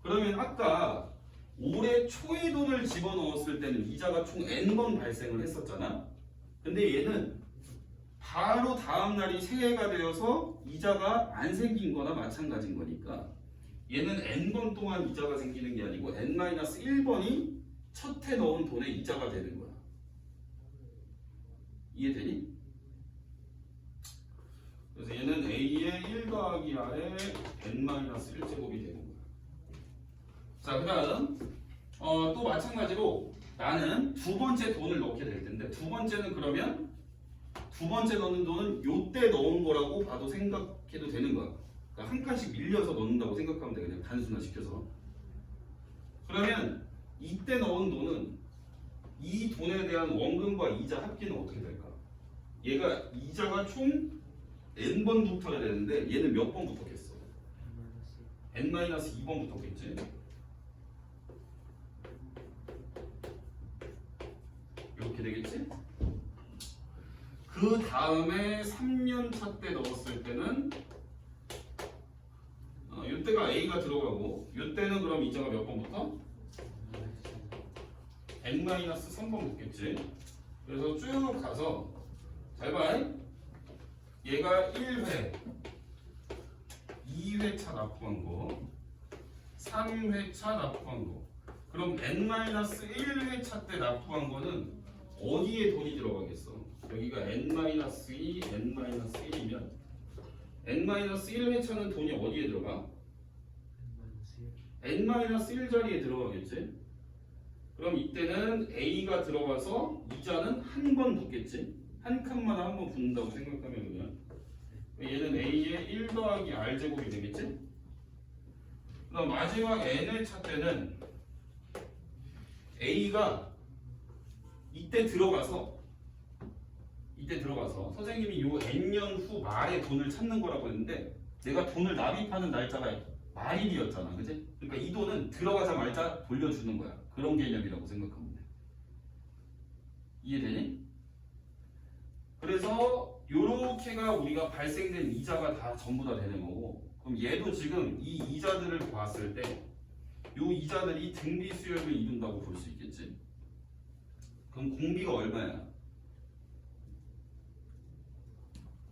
그러면 아까 올해 초에 돈을 집어넣었을 때는 이자가 총 n번 발생을 했었잖아. 근데 얘는 바로 다음 날이 새해가 되어서 이자가 안 생긴 거나 마찬가지인 거니까 얘는 n번 동안 이자가 생기는 게 아니고 n-1번이 첫 해 넣은 돈에 이자가 되는 거야. 이해되니? 그래서 얘는 a의 1 더하기 r의 n-1제곱이 되는 거야. 자, 그 다음 또 마찬가지로 나는 두 번째 돈을 넣게 될 텐데 두 번째는 그러면 두 번째 넣는 돈은 요때 넣은 거라고 봐도 생각해도 되는 거야. 그러니까 한 칸씩 밀려서 넣는다고 생각하면 돼. 그냥 단순화시켜서. 그러면 이때 넣은 돈은 이 돈에 대한 원금과 이자 합계는 어떻게 될까? 얘가 이자가 총 n번 붙어야 되는데 얘는 몇 번 붙었겠어? n-2번 붙었겠지? 이렇게 되겠지? 그 다음에 3년 차 때 넣었을 때는 이때가 A가 들어가고 이때는 그럼 이자가 몇 번 붙어? n-3번 붙겠지. 그래서 쭉 가서 잘 봐. 얘가 1회 2회차 납부한 거 3회차 납부한 거 그럼 n-1회차 때 납부한 거는 어디에 돈이 들어가겠어? 여기가 n-2, n-1이면 n-1회차는 돈이 어디에 들어가? n-1 자리에 들어가겠지? 그럼 이때는 A가 들어가서 이자는 한 번 붙겠지? 한 칸마다 한 번 붙는다고 생각하면 그냥 얘는 A의 1 더하기 R제곱이 되겠지? 그럼 마지막 N회차 때는 A가 이때 들어가서 선생님이 요 N년 후 말에 돈을 찾는 거라고 했는데 내가 돈을 납입하는 날짜가 말일이었잖아. 그치? 그러니까 이 돈은 들어가자마자 돌려주는 거야. 그런 개념이라고 생각하면 돼. 이해되니? 그래서 요렇게가 우리가 발생된 이자가 다 전부 다 되는 거고 그럼 얘도 지금 이 이자들을 봤을 때 요 이자들이 등비 수열을 이룬다고 볼 수 있겠지. 그럼 공비가 얼마야?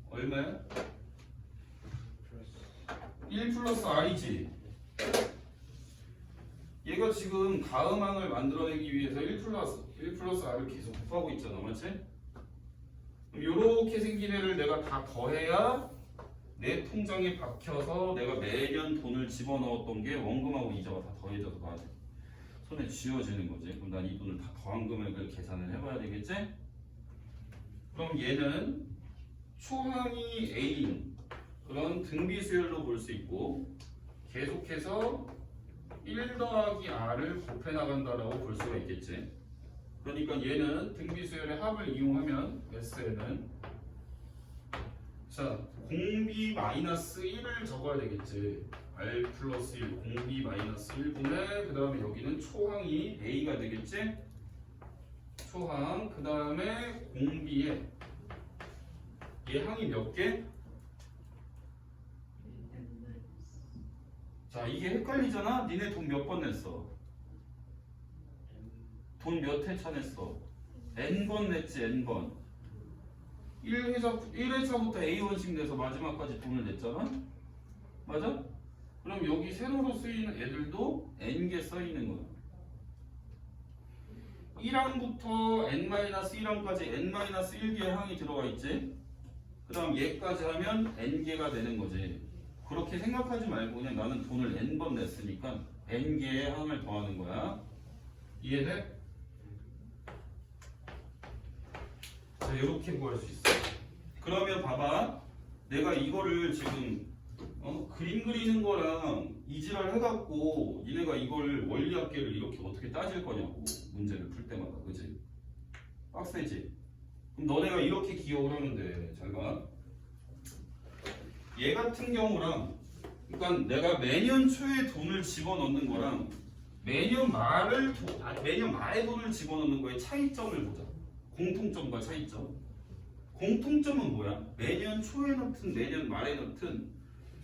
얼마야? 1 플러스 R이지. 얘가 지금 다음항을 만들어내기 위해서 1 플러스 R을 계속 곱하고 있잖아. 맞지? 그럼 요렇게 생긴 애를 내가 다 더해야 내 통장에 박혀서 내가 매년 돈을 집어넣었던 게 원금하고 이자가 다 더해져서 나한테 손에 쥐어지는 거지. 그럼 난 이 돈을 다 더한 금액을 계산을 해봐야 되겠지? 그럼 얘는 초항이 A인 그런 등비 수열로 볼 수 있고 계속해서 1 더하기 R을 곱해 나간다라고 볼 수가 있겠지. 그러니까 얘는 등비 수열의 합을 이용하면 S에는 자 공비 마이너스 1을 적어야 되겠지. R 플러스 1 공비 마이너스 1분의 그 다음에 여기는 초항이 A가 되겠지. 초항 그 다음에 공비에 얘 항이 몇 개? 자 이게 헷갈리잖아. 니네 돈 몇 번 냈어? 돈 몇 회차 냈어? n번 냈지. n번 1회차부터 A1씩 내서 마지막까지 돈을 냈잖아. 맞아? 그럼 여기 세로로 쓰이는 애들도 n개 써있는 거야. 1항부터 n-1항까지 n-1개의 항이 들어가 있지. 그 다음 얘까지 하면 n개가 되는 거지. 그렇게 생각하지 말고 그냥 나는 돈을 n번 냈으니까 n개의 항을 더하는 거야. 이해돼? 자, 이렇게 구할 수 있어. 그러면 봐봐. 내가 이거를 지금 그림 그리는 거랑 이지랄 해갖고 니네가 이걸 원리합계를 이렇게 어떻게 따질 거냐고 문제를 풀 때마다. 그치? 빡세지? 그럼 너네가 이렇게 기억을 하면 돼. 잘 봐. 얘 같은 경우랑 그러니까 내가 매년 초에 돈을 집어넣는 거랑 매년 말에 돈을 집어넣는 거의 차이점을 보자. 공통점과 차이점. 공통점은 뭐야? 매년 초에 넣든 매년 말에 넣든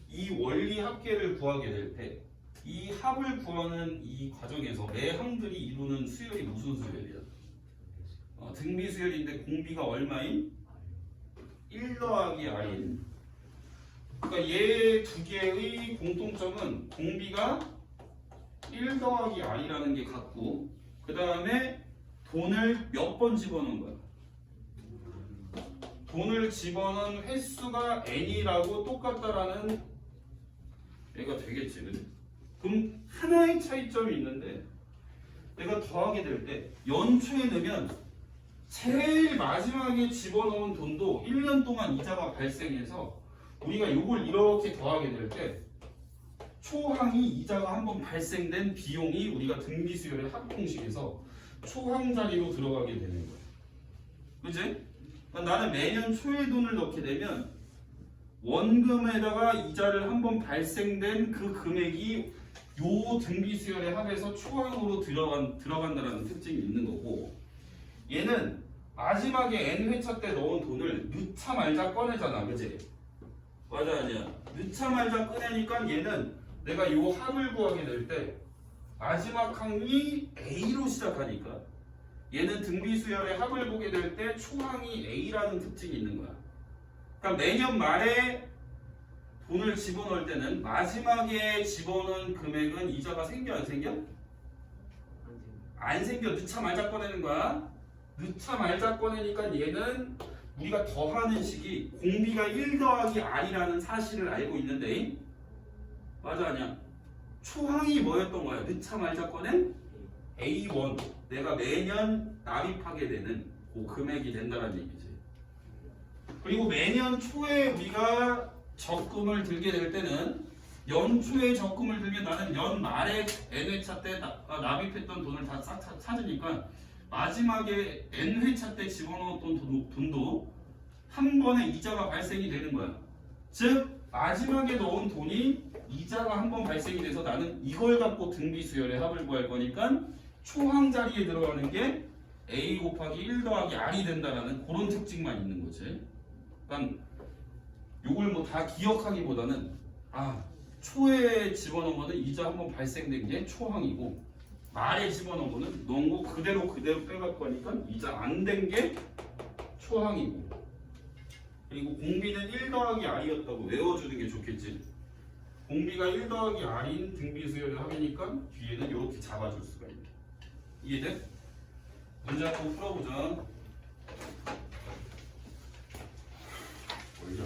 이 원리 합계를 구하게 될 때 이 합을 구하는 이 과정에서 매 항들이 이루는 수열이 무슨 수열이야? 등비 수열인데 공비가 얼마인? 1 더하기 R인. 그러니까 얘 두 개의 공통점은 공비가 1 더하기 R이라는 게 같고, 그 다음에 돈을 몇 번 집어넣은 거야? 돈을 집어넣은 횟수가 n이라고 똑같다라는 얘가 되겠지, 그지? 그럼 하나의 차이점이 있는데, 내가 더하게 될 때 연초에 넣으면 제일 마지막에 집어넣은 돈도 1년 동안 이자가 발생해서 우리가 이걸 이렇게 더하게 될 때 초항이 이자가 한번 발생된 비용이 우리가 등비수열의 합공식에서 초항 자리로 들어가게 되는 거야. 그지? 그러니까 나는 매년 초에 돈을 넣게 되면 원금에다가 이자를 한번 발생된 그 금액이 요 등비수열의 합에서 초항으로 들어간다는 특징이 있는 거고, 얘는 마지막에 n회차 때 넣은 돈을 넣자 말자 꺼내잖아, 그지? 맞아 아니야? 넣자 말자 꺼내니까 얘는 내가 요 합을 구하게 될 때 마지막 항이 A로 시작하니까 얘는 등비수열의 합을 보게 될 때 초항이 A라는 특징이 있는 거야. 그러니까 매년 말에 돈을 집어넣을 때는 마지막에 집어넣은 금액은 이자가 생겨 안 생겨? 안 생겨. 넣자 말자 꺼내는 거야. 넣자 말자 꺼내니까 얘는 우리가 더하는 식이 공비가 1 더하기 R이라는 사실을 알고 있는데, 맞아 아니야? 초항이 뭐였던 거야? 넣자 말자 꺼낸 A1, 내가 매년 납입하게 되는 그 금액이 된다는 얘기지. 그리고 매년 초에 우리가 적금을 들게 될 때는 연초에 적금을 들면 나는 연말에 n회차 때 납입했던 돈을 다 찾으니까 마지막에 n회차 때 집어넣었던 돈도 한 번에 이자가 발생이 되는 거야. 즉 마지막에 넣은 돈이 이자가 한 번 발생이 돼서 나는 이걸 갖고 등비수열의 합을 구할 거니까 초항 자리에 들어가는 게 A 곱하기 1 더하기 R이 된다라는 그런 특징만 있는 거지. 그러니까 요걸 뭐 다 기억하기보다는 초에 집어넣은 거는 이자 한 번 발생된 게 초항이고, 말에 집어넣은 거는 넣은 거 그대로 빼갖고 하니까 이자 안 된 게 초항이고, 그리고 공비는 1 더하기 R이었다고 외워주는 게 좋겠지. 공비가 1 더하기 R인 등비수열의 합이니까 뒤에는 이렇게 잡아줄 수가 있네. 이해돼? 문제 한번 풀어보자. 올려.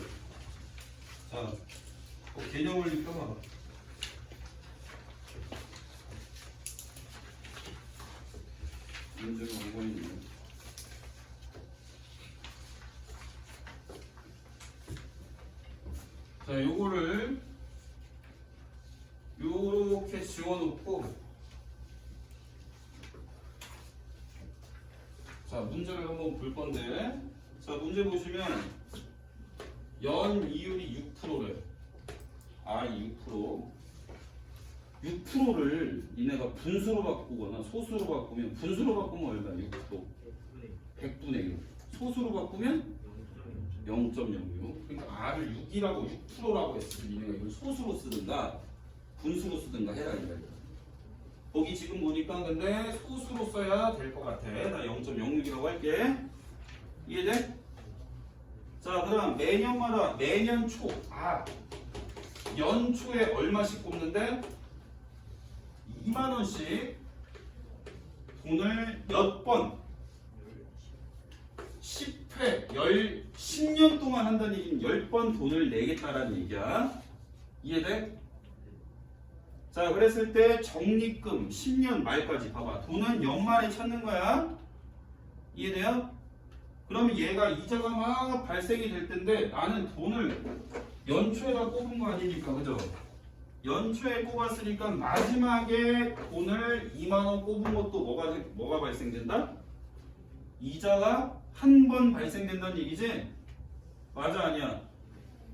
자, 개념을 펴봐. 문제가 오고 있네. 자, 요거를 요렇게 지워놓고, 자, 문제를 한번 볼 건데, 자, 문제 보시면 연 이율이 6%래. R이 6%. 6%를 니네가 분수로 바꾸거나 소수로 바꾸면, 분수로 바꾸면 얼마야? 6%. 100분의 1. 소수로 바꾸면 0.06. 그러니까 R을 6이라고 6%라고 했으면 니네가 이걸 소수로 쓰든가 분수로 쓰든가 해라 이거야. 거기 지금 보니까 근데 소수로 써야 될 것 같아. 나 0.06이라고 할게. 이해돼? 자, 그럼 매년마다 매년 초 연초에 얼마씩 꼽는데 2만 원씩 돈을 몇 번? 10회, 10년 동안 한다는 얘기는 10번 돈을 내겠다라는 얘기야. 이해돼? 자, 그랬을 때 적립금 10년 말까지 봐봐. 돈은 연말에 찾는 거야. 이해돼요? 그러면 얘가 이자가 막 발생이 될 텐데 나는 돈을 연초에다 꼽은 거 아니니까, 그죠? 연초에 꼽았으니까 마지막에 돈을 2만 원 꼽은 것도 뭐가 발생된다? 이자가 한 번 발생된다는 얘기지? 맞아 아니야?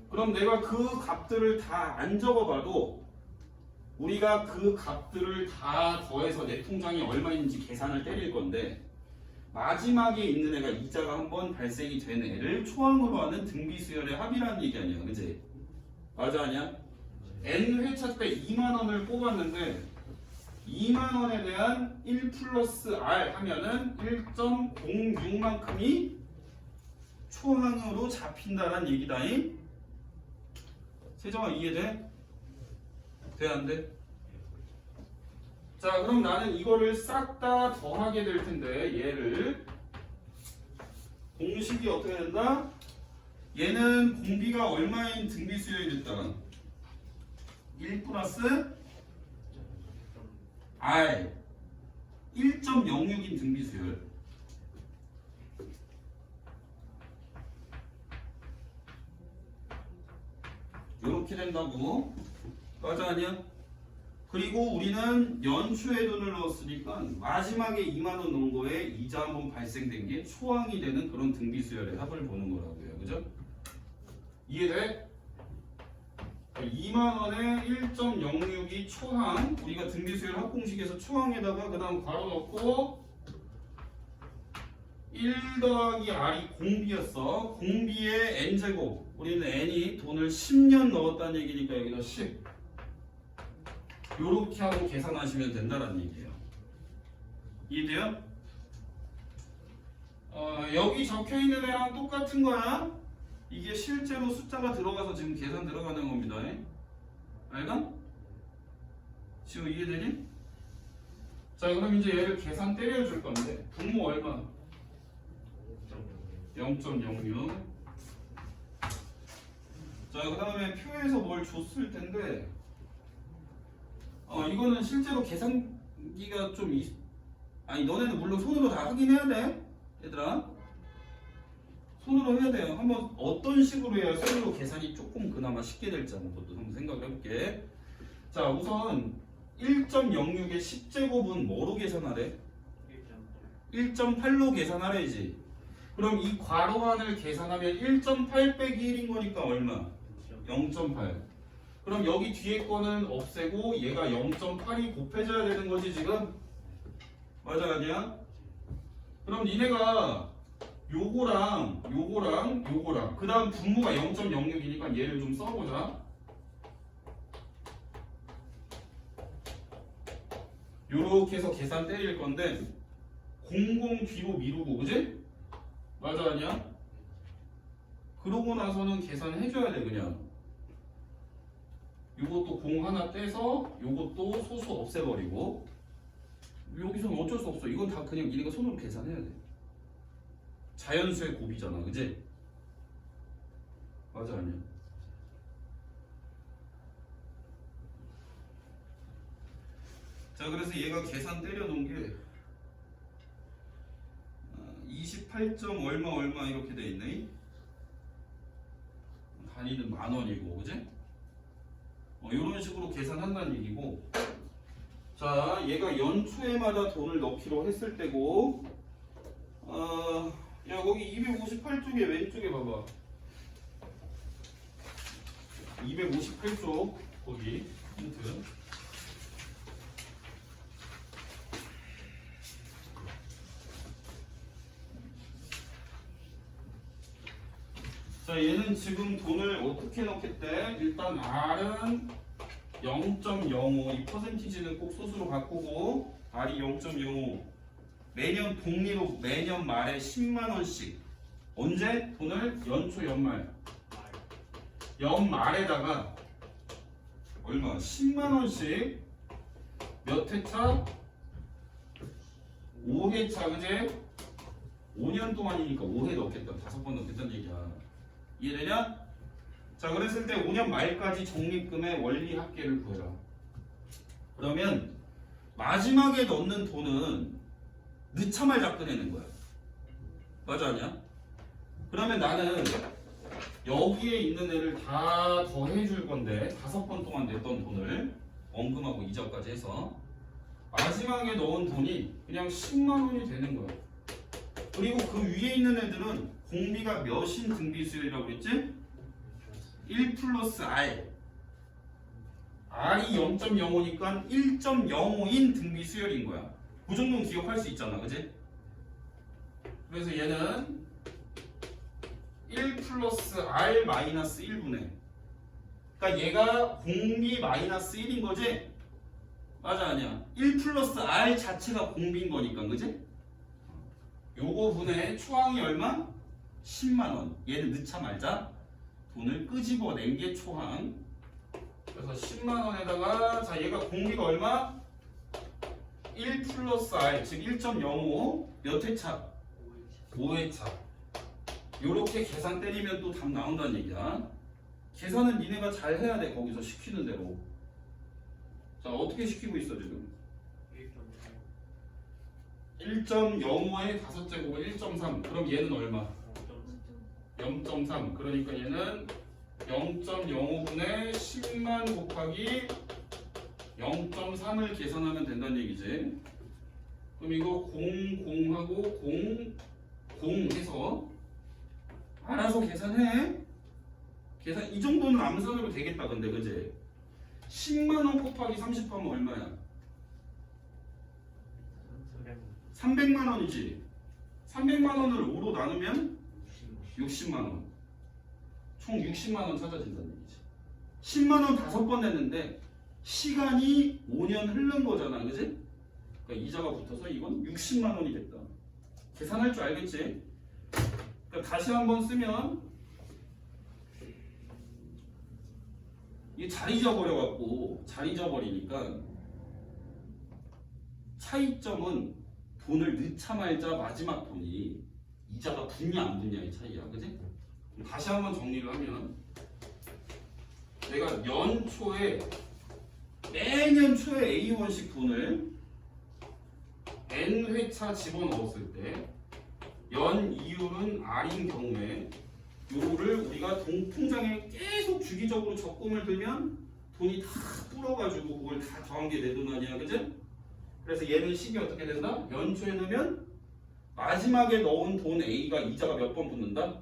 그럼 내가 그 값들을 다 안 적어봐도 우리가 그 값들을 다 더해서 내 통장에 얼마 있는지 계산을 때릴 건데, 마지막에 있는 애가 이자가 한 번 발생이 된 애를 초항으로 하는 등비수열의 합이라는 얘기 아니야, 그치? 맞아 아니야? N 회차 때 2만 원을 뽑았는데 2만 원에 대한 1 플러스 R 하면은 1.06만큼이 초항으로 잡힌다는 얘기다잉. 세정아 이해돼? 돼 안 돼? 자 그럼 나는 이거를 싹 다 더하게 될 텐데 얘를 공식이 어떻게 된다? 얘는 공비가 얼마인 등비수열이랬다? 1 플러스 R 1.06인 등비수열. 요렇게 된다고. 맞아 아니야? 그리고 우리는 연초에 돈을 넣었으니까 마지막에 2만원 넣은 거에 이자 한번 발생된 게 초항이 되는 그런 등비수열의 합을 보는 거라고요. 그죠? 이해돼? 2만원에 1.06이 초항, 우리가 등비수열 합공식에서 초항에다가 그 다음 괄호 넣고 1 더하기 R이 공비였어. 공비의 N제곱, 우리는 N이 돈을 10년 넣었다는 얘기니까 여기다 10 요렇게 하고 계산하시면 된다는 얘기예요. 이해돼요? 여기 적혀있는 애랑 똑같은 거야. 이게 실제로 숫자가 들어가서 지금 계산 들어가는 겁니다. 알가? 지금 이해되니? 자 그럼 이제 얘를 계산 때려줄 건데 분모 얼마? 0.06. 자 그 다음에 표에서 뭘 줬을 텐데 이거는 실제로 계산기가 좀 아니 너네는 물론 손으로 다 하긴 해야 돼 얘들아. 손으로 해야 돼요. 한번 어떤 식으로 해야 손으로 계산이 조금 그나마 쉽게 될지 한번 생각을 해볼게. 자 우선 1.06의 10제곱은 뭐로 계산하래? 1.8로 계산하래지. 그럼 이 괄호안을 계산하면 1.8 빼기 1인 거니까 얼마? 0.8. 그럼 여기 뒤에 거는 없애고 얘가 0.8이 곱해져야 되는 거지 지금? 맞아 아니야? 그럼 니네가 요거랑 그 다음 분모가 0.06이니까 얘를 좀 써보자. 요렇게 해서 계산 때릴 건데 00 뒤로 미루고 그지? 맞아 아니야? 그러고 나서는 계산해줘야 돼 그냥. 요것도 0 하나 떼서 요것도 소수 없애버리고 여기서는 어쩔 수 없어. 이건 다 그냥 니네가 손으로 계산해야 돼. 자연수의 곱이잖아 그지? 맞아 아니야? 자 그래서 얘가 계산 때려놓은 게 28점 얼마 이렇게 돼 있네. 단위는 만원이고 그지? 이런 식으로 계산한다는 얘기고. 자 얘가 연초에마다 돈을 넣기로 했을 때고 야 거기 258쪽에 왼쪽에 봐봐. 258쪽 거기 힌트. 자 얘는 지금 돈을 어떻게 넣겠대? 일단 R은 0.05, 이 퍼센티지는 꼭 소수로 바꾸고 R이 0.05 매년 복리로 매년 말에 10만원씩. 언제? 돈을 연초 연말 연말에다가 얼마? 10만원씩 몇 회차? 5회차 그제? 5년 동안이니까 5회 넣겠다. 5번 넣겠다는 얘기야. 이해되냐? 자 그랬을 때 5년 말까지 적립금의 원리 합계를 구해라. 그러면 마지막에 넣는 돈은 늦차말 잡아내는 거야. 맞아 아니야? 그러면 나는 여기에 있는 애를 다 더해줄 건데 5번 동안 냈던 돈을 원금하고 이자까지 해서 마지막에 넣은 돈이 그냥 10만원이 되는 거야. 그리고 그 위에 있는 애들은 공비가 몇인 등비수열이라고 그랬지? 1 플러스 R. R이 0.05니까 1.05인 등비수열인 거야. 그 정도는 기억할 수 있잖아, 그지? 그래서 얘는 1 플러스 R 마이너스 1분의 그러니까 얘가 공비 마이너스 1인 거지? 맞아 아니야? 1 플러스 R 자체가 공비인 거니까 그지? 요거 분의 초항이 얼마? 10만원. 얘는 넣자 말자. 돈을 끄집어낸 게 초항. 그래서 10만원에다가 자 얘가 공비가 얼마? 1 플러스 R 즉 1.05 몇 회차? 5회차. 요렇게 계산 때리면 또 답 나온다는 얘기야. 계산은 니네가 잘 해야 돼. 거기서 시키는 대로. 자 어떻게 시키고 있어 지금? 1.05에 5제곱은 1.3. 그럼 얘는 얼마? 0.3. 그러니까 얘는 0.05분의 10만 곱하기 0.3을 계산하면 된다는 얘기지. 그럼 이거 00하고 00 해서 알아서 계산해. 계산 이 정도는 암산으로 되겠다. 근데 그지? 10만원 곱하기 30 하면 얼마야? 300만원이지. 300만원을 5로 나누면 60만원. 총 60만원 찾아진다는 얘기지. 10만원 5번 냈는데 시간이 5년 흐른 거잖아. 그지? 그러니까 이자가 붙어서 이건 60만원이 됐다. 계산할 줄 알겠지? 그러니까 다시 한번 쓰면 이게 잘 잊어버려갖고 잘 잊어버리니까 차이점은 돈을 넣자 말자 마지막 돈이 이자가 붙냐 안 붙냐의 차이야. 그지? 다시 한번 정리를 하면 내가 연초에 매년 초에 A1씩 돈을 N회차 집어넣었을 때 연 이율은 R인 경우에 요거를 우리가 통장에 계속 주기적으로 적금을 들면 돈이 다 불어가지고 그걸 다 더한 게 내 돈 아니야. 그지? 그래서 얘는 식이 어떻게 된다? 연초에 넣으면 마지막에 넣은 돈 A가 이자가 몇 번 붙는다?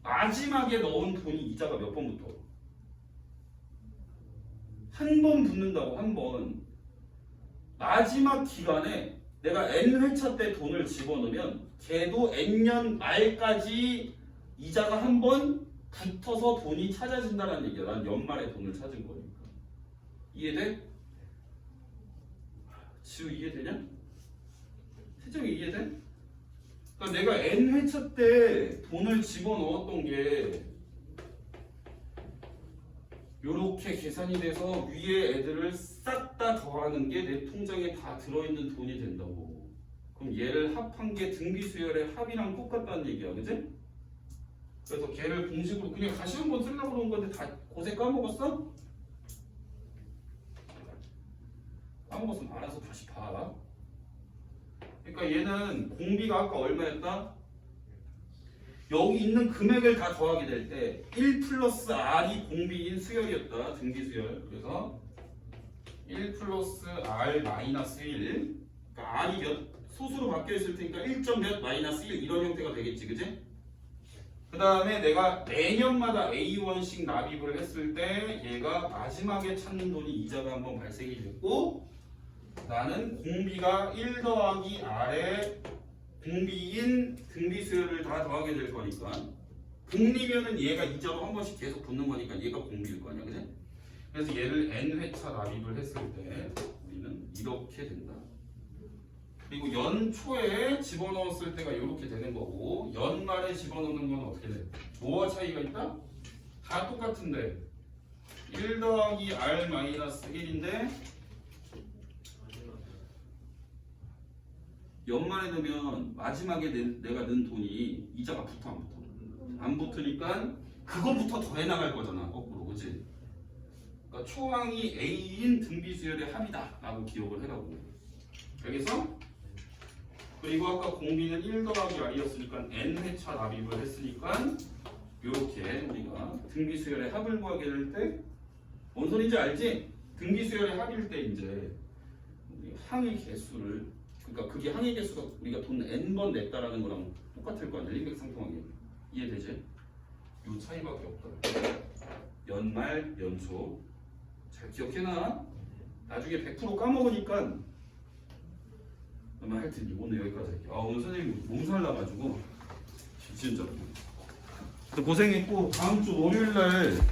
마지막에 넣은 돈이 이자가 몇 번 붙어? 한 번 붙는다고. 한 번. 마지막 기간에 내가 N회차 때 돈을 집어넣으면 걔도 N년 말까지 이자가 한 번 붙어서 돈이 찾아진다는 얘기야. 난 연말에 돈을 찾은 거니까. 이해돼? 지우 이해되냐? 세정이 이해돼? 그러니까 내가 N회차 때 돈을 집어넣었던 게 요렇게 계산이 돼서 위에 애들을 싹 다 더하는 게 내 통장에 다 들어있는 돈이 된다고. 그럼 얘를 합한 게 등비수열의 합이랑 똑같다는 얘기야. 그지? 그래서 걔를 공식으로 그냥 다시 한번 쓰려고 그런 건데 다 고세 까먹었어? 까먹었으면 알아서 다시 봐. 그러니까 얘는 공비가 아까 얼마였다? 여기 있는 금액을 다 더하게 될 때 1 플러스 R이 공비인 수열이었다. 등비수열. 그래서 1 플러스 R 마이너스 1. 그러니까 R이 몇 소수로 바뀌어 있을 테니까 1점 몇 마이너스 1 이런 형태가 되겠지. 그지? 그 다음에 내가 매년마다 A1씩 납입을 했을 때 얘가 마지막에 찾는 돈이 이자가 한번 발생이 됐고 나는 공비가 1 더하기 R에 공비인 등비수열을 다 더하게 될 거니까 공리면은 얘가 이자로 한 번씩 계속 붙는 거니까 얘가 공비일 거 아니야. 그지? 그래서 얘를 N회차 납입을 했을 때 우리는 이렇게 된다. 그리고 연초에 집어넣었을 때가 이렇게 되는 거고 연말에 집어넣는 건 어떻게 돼? 뭐와 차이가 있다? 다 똑같은데 1 더하기 R 마이너스 1인데 연말에 넣으면 마지막에 내가 넣은 돈이 이자가 붙어 안 붙어? 안 붙으니까 그거부터 더해 나갈 거잖아. 거꾸로. 그치? 그러니까 초항이 A인 등비수열의 합이다 라고 기억을 해라고. 알겠어? 그리고 아까 공비는 1 더하기 R이었으니까 N회차 납입을 했으니까 이렇게 우리가 등비수열의 합을 구하게 될 때 뭔 소리인지 알지? 등비수열의 합일 때 이제 항의 개수를 그러니까 그게 항의 개수가 우리가 돈 N번 냈다라는 거랑 똑같을 거 아니야. 일맥상통하게. 이해되지? 요 차이밖에 없다. 연말, 연초. 잘 기억해놔. 나중에 100% 까먹으니까 아마 하여튼 오늘 여기까지 할게요. 오늘 선생님 몸살 나가지고 진짜 고생했고 다음 주 월요일 날